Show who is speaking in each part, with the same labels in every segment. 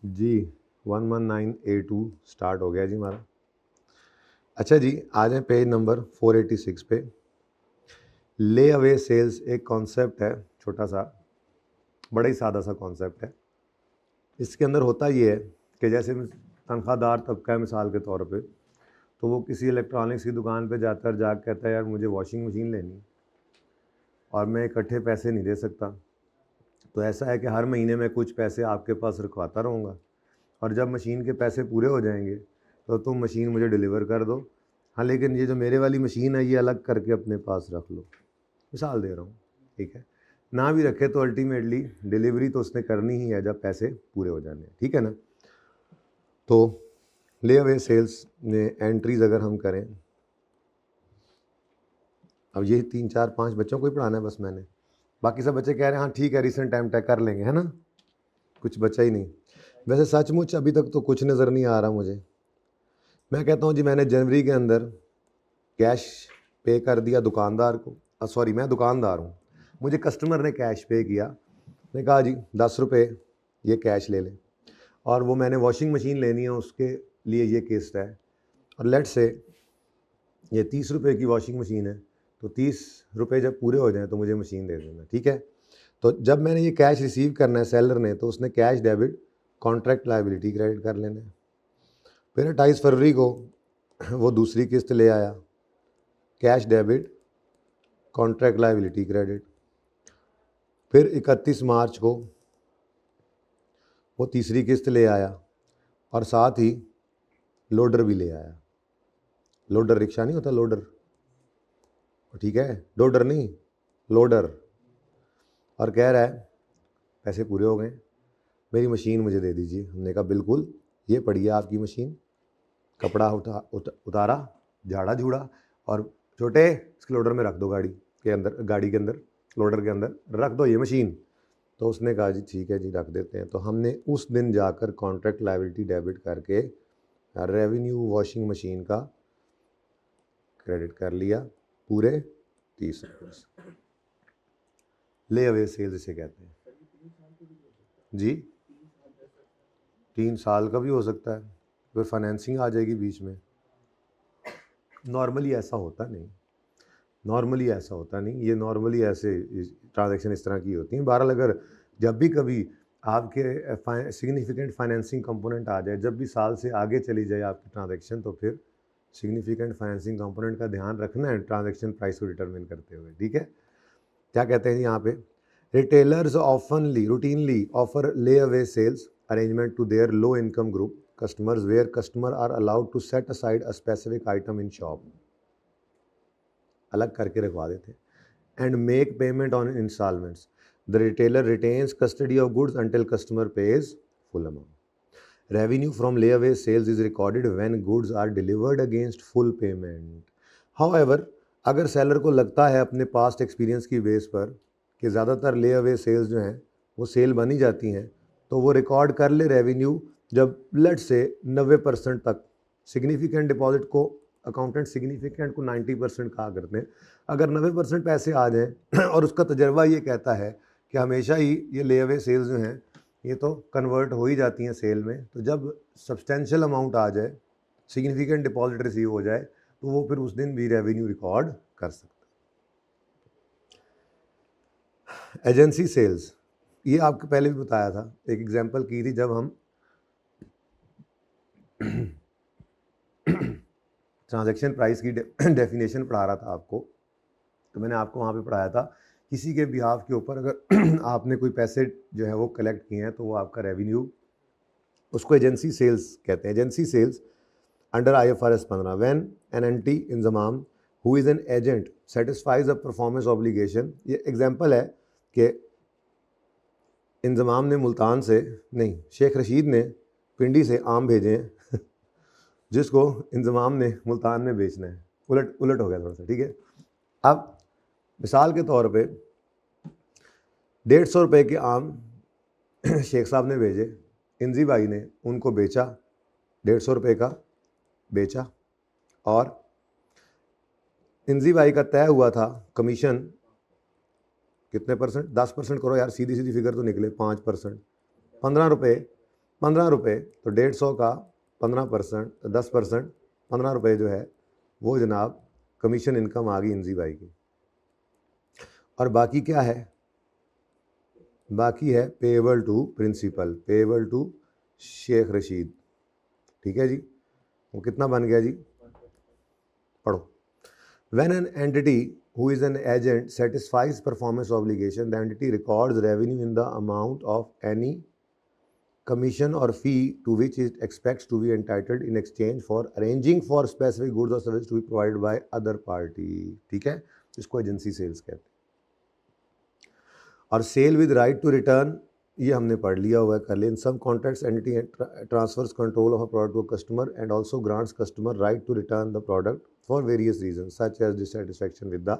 Speaker 1: जी 119A2 start हो गया जी हमारा। अच्छा जी, आ जाए पेज नंबर 486 पे। ले अवे सेल्स एक कॉन्सेप्ट है, छोटा सा, बड़ा ही सादा सा कॉन्सेप्ट है। इसके अंदर होता ये है कि जैसे तनख्वाहदार तबका है मिसाल के तौर पे, तो वो किसी इलेक्ट्रॉनिक्स की दुकान पे जाता है, जाकर कहता है यार मुझे वॉशिंग मशीन लेनी और मैं इकट्ठे पैसे नहीं दे सकता, तो ऐसा है कि हर महीने में कुछ पैसे आपके पास रखवाता रहूँगा और जब मशीन के पैसे पूरे हो जाएंगे तो तुम मशीन मुझे डिलीवर कर दो। हाँ, लेकिन ये जो मेरे वाली मशीन है ये अलग करके अपने पास रख लो। मिसाल दे रहा हूँ, ठीक है। ना भी रखे तो अल्टीमेटली डिलीवरी तो उसने करनी ही है जब पैसे पूरे हो जाने हैं, ठीक है ना। तो ले अवे सेल्स में एंट्रीज अगर हम करें, अब ये 3 4 5 बच्चों को ही पढ़ाना है बस मैंने, बाकी सब बच्चे कह रहे हैं हाँ ठीक है रिसेंट टाइम टैग कर लेंगे, है ना, कुछ बचा ही नहीं। वैसे सचमुच अभी तक तो कुछ नज़र नहीं आ रहा मुझे। मैं कहता हूँ जी मैंने जनवरी के अंदर कैश पे कर दिया दुकानदार को, सॉरी मैं दुकानदार हूँ, मुझे कस्टमर ने कैश पे किया, मैं कहा जी 10 रुपये ये कैश ले लें और वो मैंने वॉशिंग मशीन लेनी है उसके लिए ये किस्त है, और लेट से ये 30 रुपये की वॉशिंग मशीन है, तो 30 रुपये जब पूरे हो जाएं तो मुझे मशीन दे देना, ठीक है। तो जब मैंने ये कैश रिसीव करना है सेलर ने, तो उसने cash debit contract liability credit कर लेना है। फिर 28 फरवरी को वो दूसरी किस्त ले आया, cash debit contract liability credit. फिर 31 मार्च को वो तीसरी किस्त ले आया और साथ ही लोडर भी ले आया। लोडर रिक्शा नहीं होता, लोडर, ठीक है, लोडर नहीं, लोडर। और कह रहा है पैसे पूरे हो गए, मेरी मशीन मुझे दे दीजिए। हमने कहा बिल्कुल, ये पड़ी है आपकी मशीन। कपड़ा उतारा, झाड़ा झूड़ा और छोटे इसके लोडर में रख दो, गाड़ी के अंदर, गाड़ी के अंदर, लोडर के अंदर रख दो ये मशीन। तो उसने कहा जी ठीक है जी रख देते हैं। तो हमने उस दिन जाकर कॉन्ट्रैक्ट लायबिलिटी डेबिट करके रेवेन्यू वॉशिंग मशीन का क्रेडिट कर लिया पूरे 30 रुपये। ले अवे सेल्स इसे कहते हैं जी। 3 साल का भी हो सकता है, फिर फाइनेंसिंग आ जाएगी बीच में। नॉर्मली ऐसा होता नहीं, नॉर्मली ऐसा होता नहीं, ये नॉर्मली ऐसे ट्रांजैक्शन इस तरह की होती हैं। बहरहाल अगर जब भी कभी आपके सिग्निफिकेंट फाइनेंसिंग कंपोनेंट आ जाए, जब भी साल से आगे चली जाए आपकी ट्रांजैक्शन, तो फिर सिग्निफिकेंट फाइनेंसिंग कंपोनेंट का ध्यान रखना है ट्रांजैक्शन प्राइस को डिटरमिन करते हुए, ठीक है। क्या कहते हैं यहाँ पे, रिटेलर्स ऑफनली routinely offer layaway sales arrangement to their low income group customers where customer are allowed to set aside a specific item in shop, अलग करके रखवा देते, and make payment on installments. The retailer retains custody of goods until customer pays full amount. Revenue from layaway sales is recorded when goods are delivered against full payment. However, अगर seller को लगता है अपने past experience की base पर कि ज़्यादातर ले अवे सेल्स जो हैं वो सेल बनी जाती हैं, तो वो रिकॉर्ड कर ले रेवेन्यू जब लेट से 90% तक। सिग्निफिकेंट डिपॉजिट को अकाउंटेंट सिग्निफिकेंट को 90% कहा करते हैं। अगर 90% पैसे आ जाएँ और उसका तजर्बा ये कहता है कि हमेशा ही ये ले अवे सेल्स जो हैं ये तो कन्वर्ट हो ही जाती हैं सेल में, तो जब सब्सटेंशियल अमाउंट आ जाए, सिग्निफिकेंट डिपॉजिट रिसीव हो जाए, तो वो फिर उस दिन भी रेवेन्यू रिकॉर्ड कर सकता है। एजेंसी सेल्स, ये आपको पहले भी बताया था, एक एग्जांपल की थी जब हम ट्रांजैक्शन प्राइस की डेफिनेशन पढ़ा रहा था आपको, तो मैंने आपको वहाँ पे पढ़ाया था किसी के बिहाफ के ऊपर अगर आपने कोई पैसे जो है वो कलेक्ट किए हैं तो वो आपका रेवेन्यू, उसको एजेंसी सेल्स कहते हैं। Agency sales under IFRS 15 when an anti Inzamam who is an agent satisfies a performance obligation. ये एग्जांपल है कि इंजमाम ने मुल्तान से नहीं, शेख रशीद ने पिंडी से आम भेजे हैं जिसको इंजमाम ने मुल्तान में बेचना है। उलट उलट हो गया थोड़ा सा, ठीक है। अब मिसाल के तौर पे 150 रुपये के आम शेख साहब ने भेजे, इंजी भाई ने उनको बेचा, 150 रुपये का बेचा, और इंजी भाई का तय हुआ था कमीशन कितने परसेंट, 10% करो यार, सीधी सीधी फिगर तो निकले, 5%, 15 रुपये, 15 रुपये, तो 150 का 15%, 10%, 15 रुपये जो है वो जनाब कमीशन इनकम आ गई इंजी भाई की। और बाकी क्या है, बाकी है payable to principal, payable to Sheikh Rashid. ठीक है जी, वो कितना बन गया जी, पढ़ो। When an entity who is an agent satisfies performance obligation, the entity records revenue in the amount of any commission or fee to which it expects to be entitled in exchange for arranging for specific goods or services to be provided by other party। ठीक है, इसको agency sales कहते हैं। और sale with right to return, ये हमने पढ़ लिया हुआ है, कर लिया। In some contracts entity transfers control of a product to a customer and also grants customer right to return the product for various reason such as dissatisfaction with the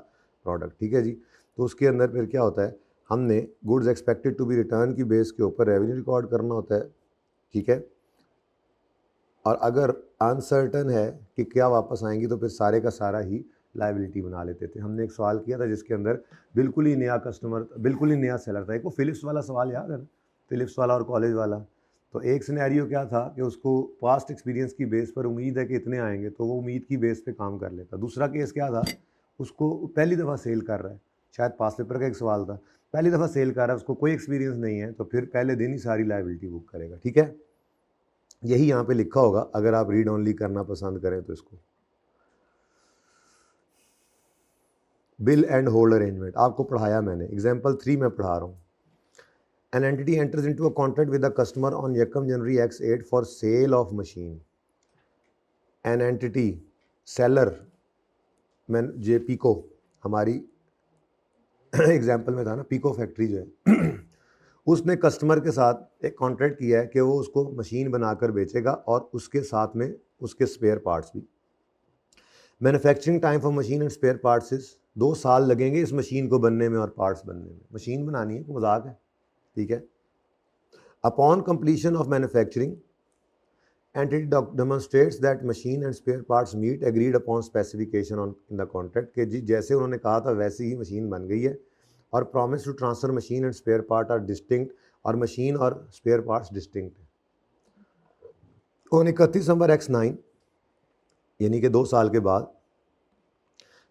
Speaker 1: product. ठीक है जी, तो उसके अंदर फिर क्या होता है, हमने goods expected to be return की बेस के ऊपर रेवेन्यू रिकॉर्ड करना होता है। ठीक है, और अगर अनसर्टन है कि क्या वापस आएंगी तो फिर सारे का सारा ही लाइबिलिटी बना लेते थे। हमने एक सवाल किया था जिसके अंदर बिल्कुल ही नया कस्टमर, बिल्कुल ही नया सेलर था। एक वो फिलिप्स वाला सवाल याद है ना, फिलिप्स वाला और कॉलेज वाला। तो एक सिनेरियो क्या था कि उसको पास्ट एक्सपीरियंस की बेस पर उम्मीद है कि इतने आएंगे, तो वो उम्मीद की बेस पे काम कर लेता। दूसरा केस क्या था, उसको पहली दफ़ा सेल कर रहा है, शायद पास पेपर का एक सवाल था, पहली दफ़ा सेल कर रहा है, उसको कोई एक्सपीरियंस नहीं है, तो फिर पहले दिन ही सारी लाइबिलिटी बुक करेगा। ठीक है, यही यहाँ पे लिखा होगा अगर आप रीड ओनली करना पसंद करें तो। इसको बिल एंड होल्ड अरेंजमेंट आपको पढ़ाया मैंने, एग्जाम्पल 3 में पढ़ा रहा हूँ। An entity enters into a contract with the customer on Yakam January X8 for sale of machine. An entity seller, मैं जे पीको हमारी एग्जाम्पल में था ना, पीको फैक्ट्री जो है उसने कस्टमर के साथ एक कॉन्ट्रैक्ट किया है कि वो उसको मशीन बनाकर बेचेगा और उसके साथ में उसके स्पेयर पार्ट्स भी। Manufacturing time for machine and spare parts is 2 साल लगेंगे इस मशीन को बनने में और पार्ट्स बनने में। मशीन बनानी है, मजाक है। ठीक है, upon completion of manufacturing entity demonstrates that machine and spare parts meet agreed upon specification on in the contract, कि जी जैसे उन्होंने कहा था वैसे ही मशीन बन गई है। और promise to transfer machine and spare part are distinct, और मशीन और स्पेयर पार्ट्स डिस्टिंक्ट है। और 31 दिसंबर X9 यानी कि 2 साल के बाद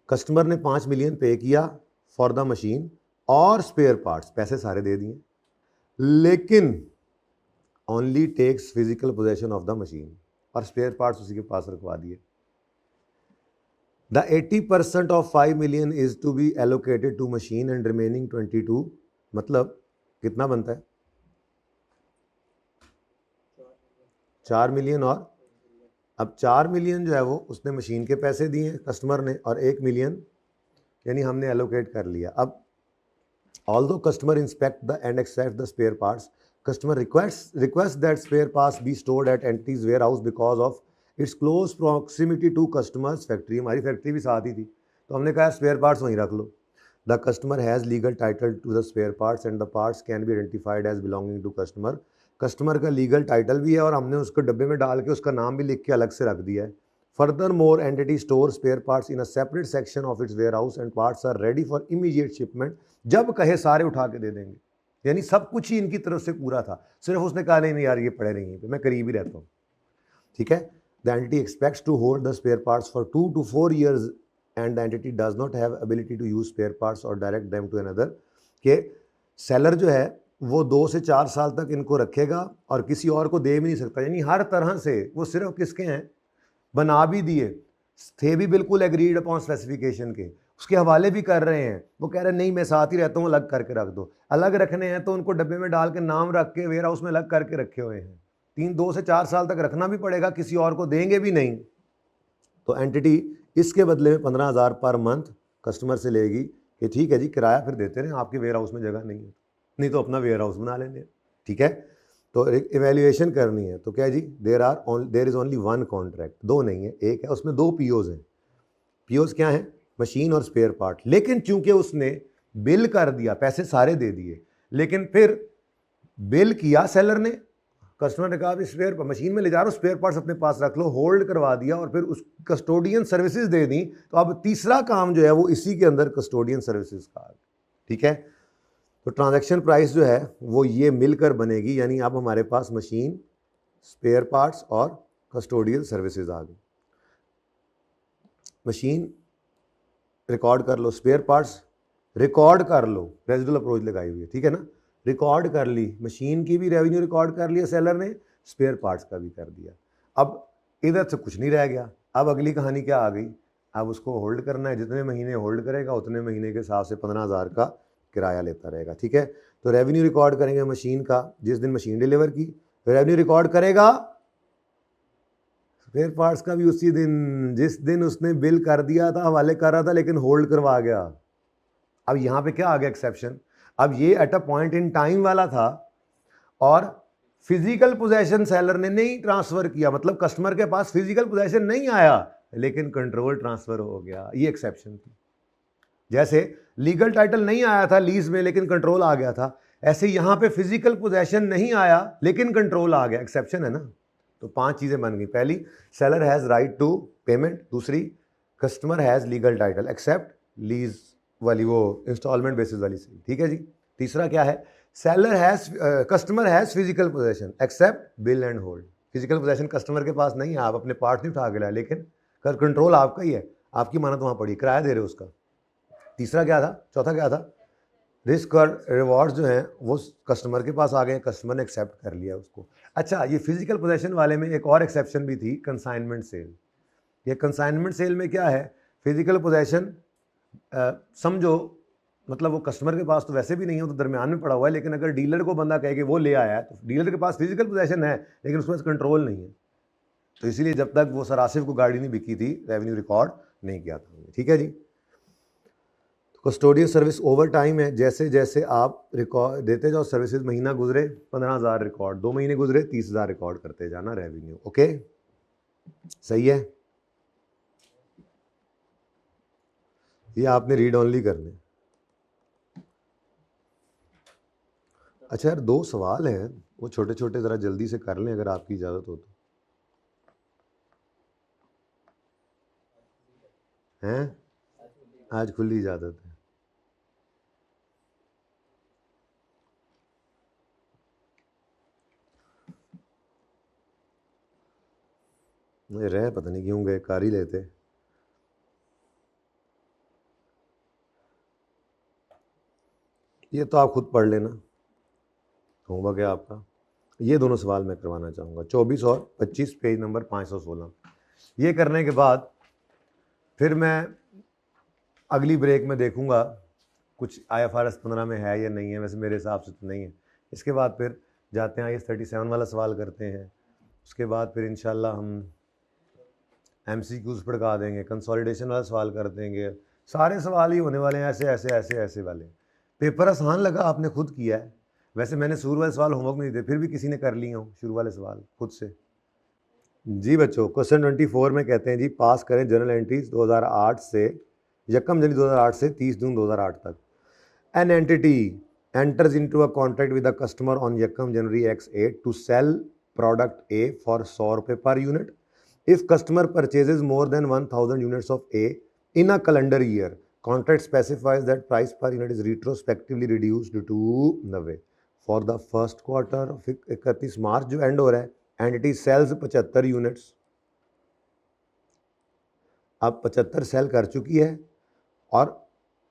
Speaker 1: कस्टमर ने 5 मिलियन पे किया फॉर द मशीन और स्पेयर पार्ट्स, पैसे सारे दे दिए, लेकिन only takes physical possession of the machine, और स्पेयर पार्ट्स उसी के पास रखवा दिए। The 80% of 5 million is to be allocated to machine and remaining 22, मतलब कितना बनता है, 4 मिलियन। और अब 4 मिलियन जो है वो उसने मशीन के पैसे दिए कस्टमर ने, और 1 मिलियन यानी हमने एलोकेट कर लिया। अब although customer inspect the and accept the spare parts, customer requests that spare parts be stored at entity's warehouse because of its close proximity to customers factory। हमारी फैक्ट्री भी साथ ही थी, तो हमने कहा स्पेयर पार्ट्स वहीं रख लो। The customer has legal title to the spare parts and the parts can be identified as belonging to customer। Customer का लीगल टाइटल भी है और हमने उसको डब्बे में डाल के उसका नाम भी लिख के अलग से रख दिया है। Furthermore, entity stores spare parts in a separate section of its warehouse and parts are ready for immediate shipment। जब कहे सारे उठा के दे देंगे, यानी सब कुछ ही इनकी तरफ से पूरा था, सिर्फ उसने कहा नहीं यार ये पड़े नहीं है, मैं करीब ही रहता हूँ। ठीक है, the entity expects to hold the spare parts for 2 to 4 years and the entity does not have ability to use spare parts और डायरेक्ट देम टू अनदर, के सेलर जो है वो 2 से 4 साल तक इनको रखेगा और किसी और को दे भी नहीं सकता। यानी हर तरह से वो सिर्फ किसके हैं, बना भी दिए थे भी बिल्कुल एग्रीड अपॉन स्पेसिफिकेशन के, उसके हवाले भी कर रहे हैं, वो कह रहे हैं नहीं मैं साथ ही रहता हूँ, अलग करके रख दो। अलग रखने हैं तो उनको डब्बे में डाल के नाम रख के वेयर हाउस में अलग करके रखे हुए हैं। 2 से 4 साल तक रखना भी पड़ेगा, किसी और को देंगे भी नहीं। तो एंटिटी इसके बदले में 15,000 पर मंथ कस्टमर से लेगी कि ठीक है जी किराया फिर देते रहे, आपके वेयर हाउस में जगह नहीं है, नहीं तो अपना वेयर हाउस बना लेंगे। ठीक है, तो इवैल्यूएशन करनी है तो क्या जी, देयर इज़ ओनली 1 कॉन्ट्रैक्ट, 2 नहीं है, एक है, उसमें 2 पीओज हैं। पीओज क्या है, मशीन और स्पेयर पार्ट। लेकिन चूंकि उसने बिल कर दिया, पैसे सारे दे दिए, लेकिन फिर बिल किया सेलर ने, कस्टमर ने कहा स्पेयर मशीन में ले जा रहा हूँ, स्पेयर पार्ट्स अपने पास रख लो, होल्ड करवा दिया और फिर उस कस्टोडियन सर्विसेज दे दी। तो अब तीसरा काम जो है वो इसी के अंदर कस्टोडियन सर्विसेज का। ठीक है, तो ट्रांजैक्शन प्राइस जो है वो ये मिलकर बनेगी, यानी अब हमारे पास मशीन स्पेयर पार्ट्स और कस्टोडियल सर्विसेज आ गई। मशीन रिकॉर्ड कर लो, स्पेयर पार्ट्स रिकॉर्ड कर लो, रेजिडुअल अप्रोच लगाई हुई है, ठीक है ना, रिकॉर्ड कर ली, मशीन की भी रेवेन्यू रिकॉर्ड कर लिया सेलर ने, स्पेयर पार्ट्स का भी कर दिया। अब इधर से कुछ नहीं रह गया। अब अगली कहानी क्या आ गई, अब उसको होल्ड करना है, जितने महीने होल्ड करेगा उतने महीने के हिसाब से 15,000 का किराया लेता रहेगा, ठीक है। तो रेवेन्यू रिकॉर्ड करेंगे मशीन का, जिस दिन मशीन डिलीवर की रेवेन्यू रिकॉर्ड करेगा, स्पेयर पार्ट्स का भी उसी दिन, जिस दिन उसने बिल कर दिया था, हवाले कर रहा था लेकिन होल्ड करवा गया। अब यहाँ पे क्या आ गया एक्सेप्शन, अब ये at a point in time वाला था और फिजिकल पोजेशन सेलर ने नहीं ट्रांसफर किया, मतलब कस्टमर के पास फिजिकल पोजेशन नहीं आया लेकिन कंट्रोल ट्रांसफर हो गया, ये एक्सेप्शन थी। जैसे लीगल टाइटल नहीं आया था लीज में लेकिन कंट्रोल आ गया था, ऐसे यहां पे फिजिकल पोजेशन नहीं आया लेकिन कंट्रोल आ गया, एक्सेप्शन है ना। तो 5 चीजें बन गई। पहली, seller has right to payment. दूसरी, customer has legal title except lease वाली, वो इंस्टॉलमेंट बेसिस वाली सही, ठीक है जी। तीसरा क्या है, seller has customer has physical possession except bill and hold. Physical possession customer के पास नहीं है, आप अपने पार्ट नहीं उठा के लाए लेकिन कंट्रोल आपका ही है, आपकी मानत वहां पड़ी, किराया दे रहे हो उसका। तीसरा क्या था, चौथा क्या था, रिस्क और रिवॉर्ड्स जो हैं वो कस्टमर के पास आ गए, कस्टमर ने एक्सेप्ट कर लिया उसको। अच्छा, ये फिजिकल पोजेशन वाले में एक और एक्सेप्शन भी थी, कंसाइनमेंट सेल। ये कंसाइनमेंट सेल में क्या है, फिजिकल पोजेशन समझो, मतलब वो कस्टमर के पास तो वैसे भी नहीं है, तो दरमियान में पड़ा हुआ है, लेकिन अगर डीलर को बंदा कहे कि वो ले आया है तो डीलर के पास फिजिकल पोजेशन है लेकिन उसके पास कंट्रोल नहीं है, तो इसीलिए जब तक वो सरासिफ को गाड़ी नहीं बिकी थी रेवेन्यू रिकॉर्ड नहीं किया था, ठीक है जी। कस्टोडियल सर्विस ओवर टाइम है, जैसे जैसे आप रिकॉर्ड देते जाओ सर्विसेज, महीना गुजरे 15,000 रिकॉर्ड, 2 महीने गुजरे 30,000 रिकॉर्ड करते जाना रेवेन्यू, ओके, सही है। ये आपने रीड ऑनली करने। अच्छा यार, 2 सवाल हैं, वो छोटे छोटे ज़रा जल्दी से कर लें अगर आपकी इजाज़त हो तो। हैं, आज खुली इजाज़त है। मुझे रह पता नहीं क्यों गए, कर ही लेते। ये तो आप खुद पढ़ लेना, होमवर्क है आपका। ये दोनों सवाल मैं करवाना चाहूँगा, 24 और 25, पेज नंबर 516। ये करने के बाद फिर मैं अगली ब्रेक में देखूँगा कुछ IFRS 15 में है या नहीं है, वैसे मेरे हिसाब से तो नहीं है। इसके बाद फिर जाते हैं IAS 37 वाला सवाल करते हैं, उसके बाद फिर इंशाल्लाह हम MCQs पढ़ा देंगे, कंसोलिडेशन वाला सवाल कर देंगे, सारे सवाल ही होने वाले हैं ऐसे ऐसे ऐसे ऐसे वाले। पेपर आसान लगा, आपने खुद किया है, वैसे मैंने शुरू वाले सवाल होमवर्क में नहीं थे, फिर भी किसी ने कर लिए हों शुरू वाले सवाल खुद से। जी बच्चों, क्वेश्चन 24 में कहते हैं जी, पास करें जर्नल एंट्रीज 2008 से 1 जनवरी 2008 से 30 जून 2008 तक। An entity enters into a contract with a customer on 1 January X8 to sell product A for 100 रुपये per unit. If customer purchases more than 1,000 units of A in a calendar year, contract specifies that price per unit is retrospectively reduced to 90 for the first quarter of 31 मार्च जो and हो रहा है, entity sales 75 units. अब 75 cell कर चुकी है और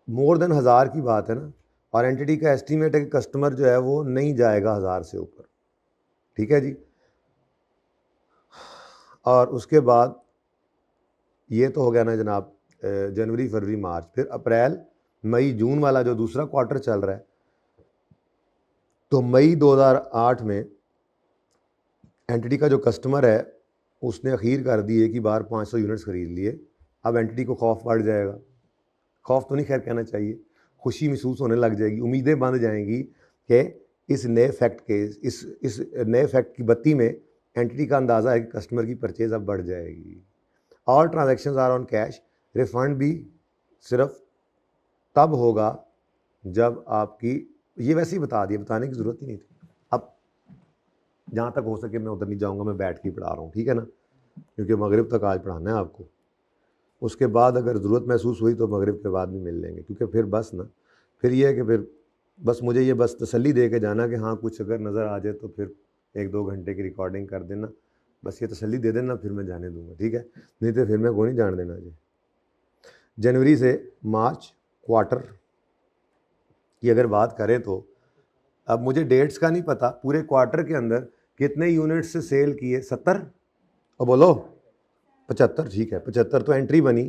Speaker 1: more than 1000 की बात है ना, और एंटिटी का एस्टीमेट है कि कस्टमर जो है वो नहीं जाएगा 1000 से ऊपर, ठीक है जी। और उसके बाद ये तो हो गया ना जनाब जनवरी फरवरी मार्च, फिर अप्रैल मई जून वाला जो दूसरा क्वार्टर चल रहा है, तो मई 2008 में एंटिटी का जो कस्टमर है उसने अखीर कर दी है कि बार 500 यूनिट्स खरीद लिए। अब एंटिटी को खौफ बढ़ जाएगा, खौफ तो नहीं खैर कहना चाहिए, खुशी महसूस होने लग जाएगी, उम्मीदें बंध जाएंगी कि इस नए फैक्ट के इस नए फैक्ट की बत्ती में एंटिटी का अंदाज़ा है कि कस्टमर की परचेज अब बढ़ जाएगी। All transactions are on cash, refund भी सिर्फ तब होगा जब आपकी, ये वैसे ही बता दिया, बताने की ज़रूरत ही नहीं थी। अब जहाँ तक हो सके मैं उधर नहीं जाऊँगा, मैं बैठ के ही पढ़ा रहा हूँ, ठीक है ना, क्योंकि मगरिब तक आज पढ़ाना है आपको। उसके बाद अगर ज़रूरत महसूस हुई तो मगरिब के बाद भी मिल लेंगे, क्योंकि फिर बस ना, फिर ये है कि फिर बस मुझे ये बस तसल्ली दे के जाना कि हाँ कुछ अगर नज़र आ जाए तो फिर 1-2 घंटे की रिकॉर्डिंग कर देना, बस ये तसल्ली दे देना, फिर मैं जाने दूंगा, ठीक है, नहीं तो फिर मैं को नहीं जान देना जी। जनवरी से मार्च क्वार्टर की अगर बात करें तो अब मुझे डेट्स का नहीं पता, पूरे क्वार्टर के अंदर कितने यूनिट्स से सेल किए, 70 और बोलो 75, ठीक है 75 तो एंट्री बनी,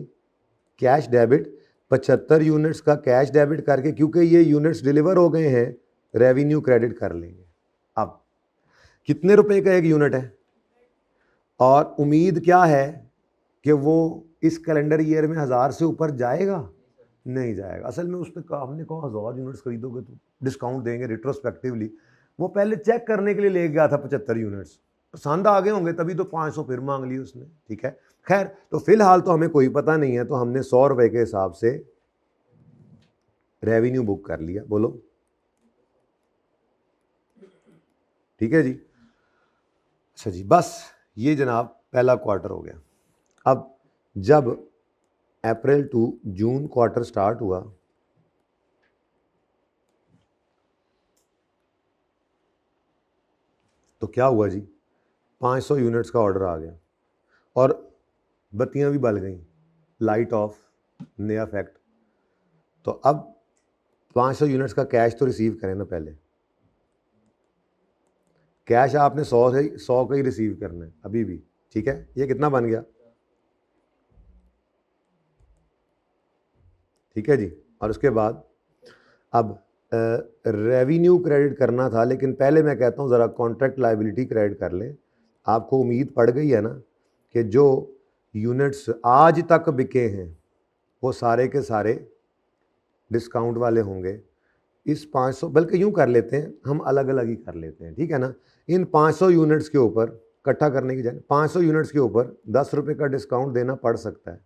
Speaker 1: कैश डेबिट 75 यूनिट्स का कैश डेबिट करके, क्योंकि ये यूनिट्स डिलीवर हो गए हैं, रेवेन्यू क्रेडिट कर लेंगे। अब कितने रुपए का एक यूनिट है और उम्मीद क्या है कि वो इस कैलेंडर ईयर में 1000 से ऊपर जाएगा, नहीं जाएगा। असल में उसने कहा, हमने कहा 1000 यूनिट्स खरीदोगे तो डिस्काउंट देंगे रिट्रोस्पेक्टिवली, वो पहले चेक करने के लिए ले गया था 75 यूनिट्स, पसंद आ गए होंगे तभी तो 500 फिर मांग ली उसने, ठीक है। खैर तो फिलहाल तो हमें कोई पता नहीं है, तो हमने 100 रुपए के हिसाब से रेवेन्यू बुक कर लिया, बोलो ठीक है जी। अच्छा जी, बस ये जनाब पहला क्वार्टर हो गया। अब जब अप्रैल टू जून क्वार्टर स्टार्ट हुआ तो क्या हुआ जी, 500 यूनिट्स का ऑर्डर आ गया और बत्तियां भी बल गई, लाइट ऑफ, नया फैक्ट। तो अब 500 यूनिट्स का कैश तो रिसीव करें ना, पहले कैश आपने 100 का ही रिसीव करना है अभी भी, ठीक है। ये कितना बन गया, ठीक है जी। और उसके बाद अब रेवेन्यू क्रेडिट करना था, लेकिन पहले मैं कहता हूँ ज़रा कॉन्ट्रैक्ट लायबिलिटी क्रेडिट कर लें। आपको उम्मीद पड़ गई है ना कि जो यूनिट्स आज तक बिके हैं वो सारे के सारे डिस्काउंट वाले होंगे। इस 500, बल्कि यूँ कर लेते हैं, हम अलग अलग ही कर लेते हैं, ठीक है ना। इन 500 यूनिट्स के ऊपर इकट्ठा करने की जाए 500 यूनिट्स के ऊपर 10 रुपये का डिस्काउंट देना पड़ सकता है।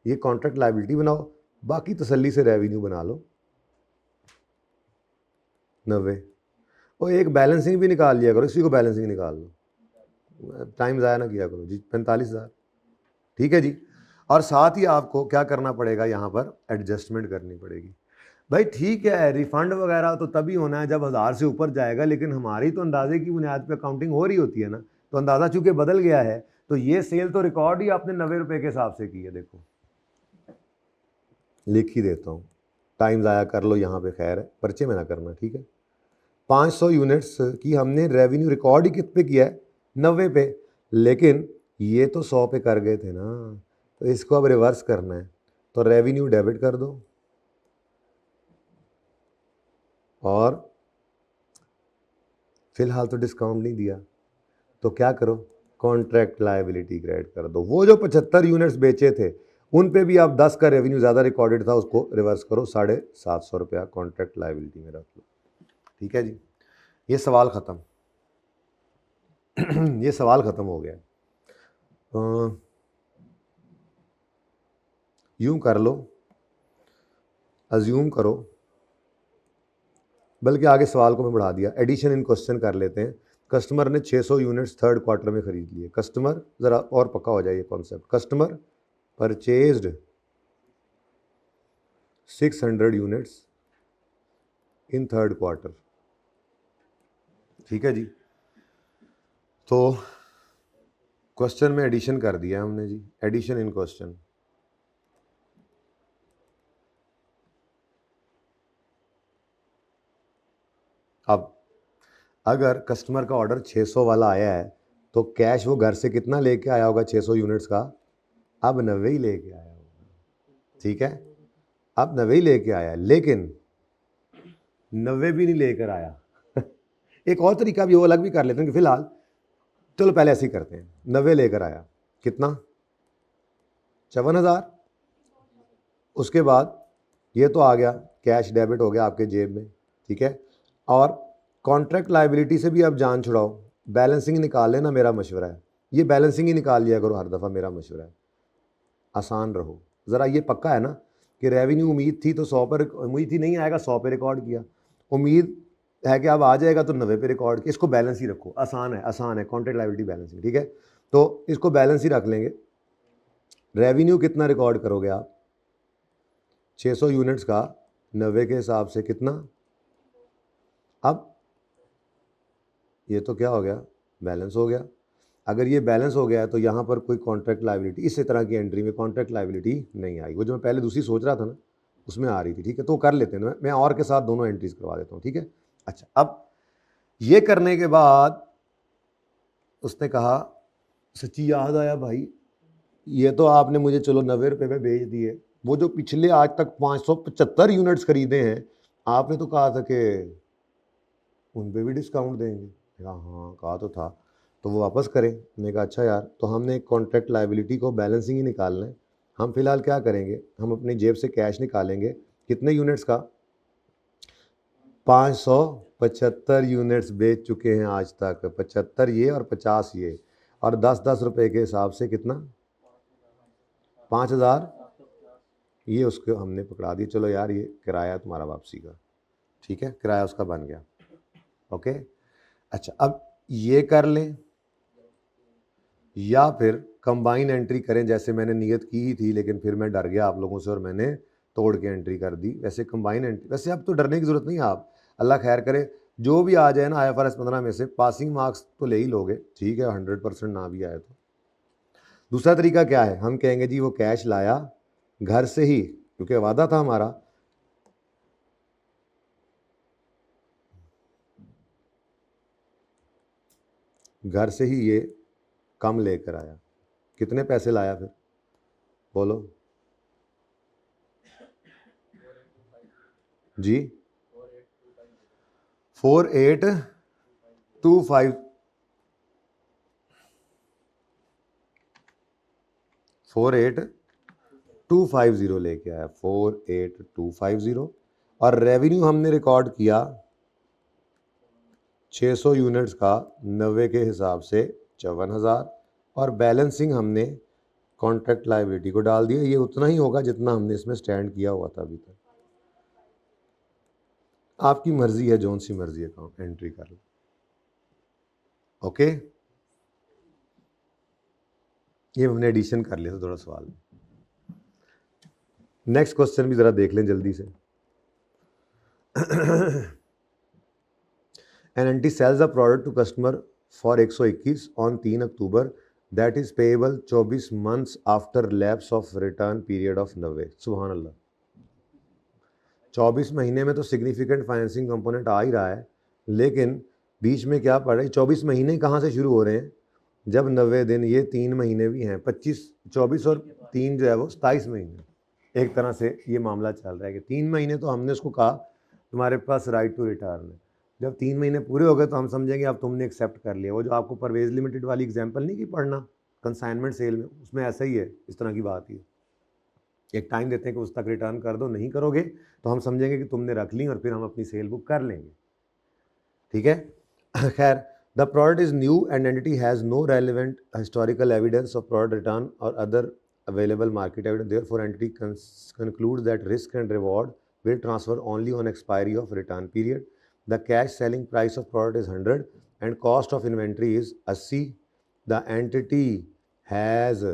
Speaker 1: ये कॉन्ट्रैक्ट लायबिलिटी बनाओ, बाकी तसल्ली से रेवेन्यू बना लो 90। और एक बैलेंसिंग भी निकाल लिया करो, इसी को बैलेंसिंग निकाल लो, टाइम ज़ाया ना किया करो जी। 45,000, ठीक है जी। और साथ ही आपको क्या करना पड़ेगा, यहाँ पर एडजस्टमेंट करनी पड़ेगी। भाई ठीक है, रिफंड वगैरह तो तभी होना है जब 1000 से ऊपर जाएगा, लेकिन हमारी तो अंदाजे की बुनियाद पे अकाउंटिंग हो रही होती है ना, तो अंदाज़ा चूंकि बदल गया है, तो ये सेल तो रिकॉर्ड ही आपने 90 रुपये के हिसाब से की है। देखो लिख ही देता हूँ, टाइम ज़ाया कर लो यहाँ पे, खैर है पर्चे में ना करना, ठीक है। 500 यूनिट्स की हमने रेवेन्यू रिकॉर्ड ही कित पे किया है, 90 पे, लेकिन ये तो 100 पे कर गए थे ना, तो इसको अब रिवर्स करना है, तो रेवेन्यू डेबिट कर दो और फिलहाल तो डिस्काउंट नहीं दिया, तो क्या करो, कॉन्ट्रैक्ट लायबिलिटी क्रेडिट कर दो। वो जो 75 यूनिट्स बेचे थे उन पे भी आप 10 का रेवेन्यू ज़्यादा रिकॉर्डेड था, उसको रिवर्स करो, 750 रुपया कॉन्ट्रैक्ट लायबिलिटी में रख लो, ठीक है जी। ये सवाल ख़त्म ये सवाल ख़त्म हो गया। यूँ कर लो, अज्यूम करो, बल्कि आगे सवाल को मैं बढ़ा दिया, एडिशन इन क्वेश्चन कर लेते हैं। कस्टमर ने 600 यूनिट्स थर्ड क्वार्टर में खरीद लिए। कस्टमर, ज़रा और पक्का हो जाए ये concept, customer purchased 600 units in third quarter, ठीक है जी। तो क्वेश्चन में एडिशन कर दिया हमने जी, एडिशन इन क्वेश्चन। अब अगर कस्टमर का ऑर्डर 600 वाला आया है तो कैश वो घर से कितना लेके आया होगा 600 यूनिट्स का, अब 90 ही लेके आया होगा, ठीक है। अब 90 ही लेके आया, लेकिन 90 भी नहीं लेकर आया एक और तरीका भी वो अलग भी कर लेते हैं कि फिलहाल चलो पहले ऐसे ही करते हैं, 90 लेकर आया, कितना, 54,000। उसके बाद ये तो आ गया, कैश डेबिट हो गया आपके जेब में, ठीक है। और कॉन्ट्रैक्ट लायबिलिटी से भी आप जान छुड़ाओ, बैलेंसिंग निकाल लेना, मेरा मशवरा है, ये बैलेंसिंग ही निकाल लिया करो हर दफ़ा, मेरा मशवरा है, आसान रहो ज़रा। ये पक्का है ना कि रेवेन्यू उम्मीद थी तो 100 पर, उम्मीद थी नहीं आएगा 100 पे रिकॉर्ड किया, उम्मीद है कि अब आ जाएगा तो 90 पे रिकॉर्ड किया, इसको बैलेंस ही रखो, आसान है, आसान है, कॉन्ट्रैक्ट लायबिलिटी बैलेंसिंग, ठीक है। तो इसको बैलेंस ही रख लेंगे। रेवेन्यू कितना रिकॉर्ड करोगे आप, 600 यूनिट्स का 90 के हिसाब से कितना, अब ये तो क्या हो गया, बैलेंस हो गया। अगर ये बैलेंस हो गया है तो यहाँ पर कोई कॉन्ट्रैक्ट लायबिलिटी, इस तरह की एंट्री में कॉन्ट्रैक्ट लायबिलिटी नहीं आई। वो जो मैं पहले दूसरी सोच रहा था ना उसमें आ रही थी, ठीक है। तो कर लेते हैं, मैं और के साथ दोनों एंट्रीज करवा देता हूँ, ठीक है। अच्छा, अब ये करने के बाद उसने कहा सच्ची याद आया भाई, ये तो आपने मुझे चलो 90 रुपये में बेच दिए, वो जो पिछले आज तक 575 यूनिट्स खरीदे हैं आपने तो कहा था कि उन पे भी डिस्काउंट देंगे। कहा हाँ कहा तो था, तो वो वापस करें। मैंने कहा अच्छा यार, तो हमने कॉन्ट्रैक्ट लायबिलिटी को बैलेंसिंग ही निकालना है। हम फिलहाल क्या करेंगे, हम अपनी जेब से कैश निकालेंगे। कितने यूनिट्स का, 575 यूनिट्स बेच चुके हैं आज तक, 75 ये और 50 ये, और 10-10 रुपए के हिसाब से कितना, 5000 ये उसको हमने पकड़ा दिया। चलो यार ये किराया तुम्हारा वापसी का, ठीक है, किराया उसका बन गया। ओके, अच्छा अब ये कर लें या फिर कंबाइन एंट्री करें, जैसे मैंने नियत की ही थी, लेकिन फिर मैं डर गया आप लोगों से और मैंने तोड़ के एंट्री कर दी। वैसे कंबाइन एंट्री, वैसे अब तो डरने की ज़रूरत नहीं है, आप अल्लाह खैर करे जो भी आ जाए ना IFRS 15 में से पासिंग मार्क्स तो ले ही लोगे, ठीक है, 100% ना भी आए तो। दूसरा तरीका क्या है, हम कहेंगे जी वो कैश लाया घर से ही, क्योंकि वादा था हमारा, घर से ही ये कम लेकर आया। कितने पैसे लाया फिर बोलो जी, 4825 48,250 लेके आया, 48,250। और रेवेन्यू हमने रिकॉर्ड किया 600 यूनिट्स का 90 के हिसाब से 54,000, और बैलेंसिंग हमने कॉन्ट्रैक्ट लायबिलिटी को डाल दिया। ये उतना ही होगा जितना हमने इसमें स्टैंड किया हुआ था अभी तक। आपकी मर्जी है, जोन सी मर्जी अकाउंट एंट्री कर लो। ओके, ये हमने एडिशन कर लिया था थोड़ा सवाल। नेक्स्ट क्वेश्चन भी जरा देख लें जल्दी से। Entity sells a product to customer for 121 on 3 October that is payable 24 months after lapse of return period of 90। सुभान अल्लाह, 24 महीने में तो सिग्निफिकेंट फाइनेंसिंग कंपोनेंट आ ही रहा है, लेकिन बीच में क्या पड़ रहा है, 24 महीने कहाँ से शुरू हो रहे हैं, जब 90 दिन, ये 3 महीने भी हैं, 25, 24 और 3 जो है वो 27 महीने। एक तरह से ये मामला चल रहा है कि 3 महीने तो हमने उसको कहा तुम्हारे पास राइट टू रिटर्न है, जब 3 महीने पूरे हो गए तो हम समझेंगे अब तुमने एक्सेप्ट कर लिया। वो जो आपको परवेज लिमिटेड वाली एग्जाम्पल नहीं की पढ़ना कंसाइनमेंट सेल में, उसमें ऐसा ही है, इस तरह की बात ही। एक टाइम देते हैं कि उस तक रिटर्न कर दो, नहीं करोगे तो हम समझेंगे कि तुमने रख ली और फिर हम अपनी सेल बुक कर लेंगे, ठीक है। खैर, the product is new and entity has no relevant historical evidence of product return और other available market evidence, therefore entity concludes that risk and reward will transfer only on expiry of return period. The cash selling price of product is 100 and cost of inventory is 80. The entity has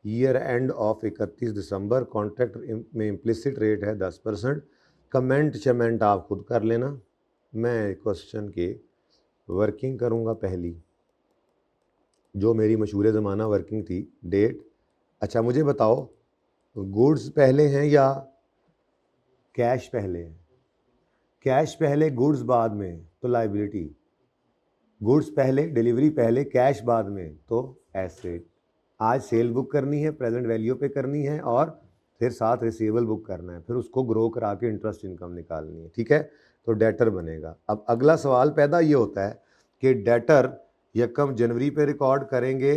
Speaker 1: year end of 31 December, contract में implicit rate है 10%। Comment शमेंट आप खुद कर लेना, मैं question के working करूँगा पहली, जो मेरी मशहूर ज़माना वर्किंग थी। डेट, अच्छा मुझे बताओ गुड्स पहले हैं या कैश पहले है? कैश पहले गुड्स बाद में तो लाइबिलिटी, गुड्स पहले डिलीवरी पहले कैश बाद में तो एसेट। आज सेल बुक करनी है, प्रेजेंट वैल्यू पे करनी है, और फिर साथ रिसीवेबल बुक करना है, फिर उसको ग्रो करा के इंटरेस्ट इनकम निकालनी है, ठीक है। तो डेटर बनेगा। अब अगला सवाल पैदा ये होता है कि डेटर यकम जनवरी पे रिकॉर्ड करेंगे,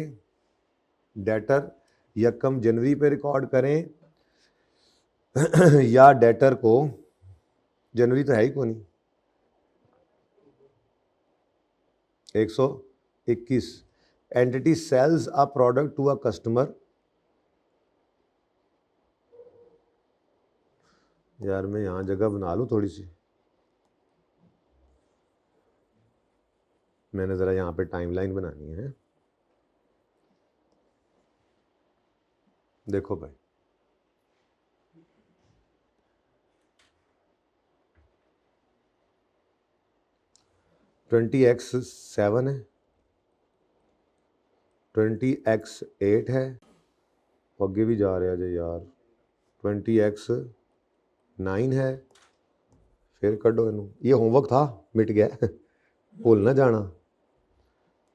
Speaker 1: डेटर यकम जनवरी पे रिकॉर्ड करें या डेटर को, जनवरी तो है ही कौन, 121 entity sells a product to a customer. यार मैं यहाँ जगह बना लूँ थोड़ी सी, मैंने ज़रा यहाँ पे टाइमलाइन बनानी है। देखो भाई, 20x 7 है, 20x 8 है, आगे भी जा रहे हैं यार, 20x 9 है, फिर कढ़ो इनू, ये होमवर्क था मिट गया भूल ना जाना।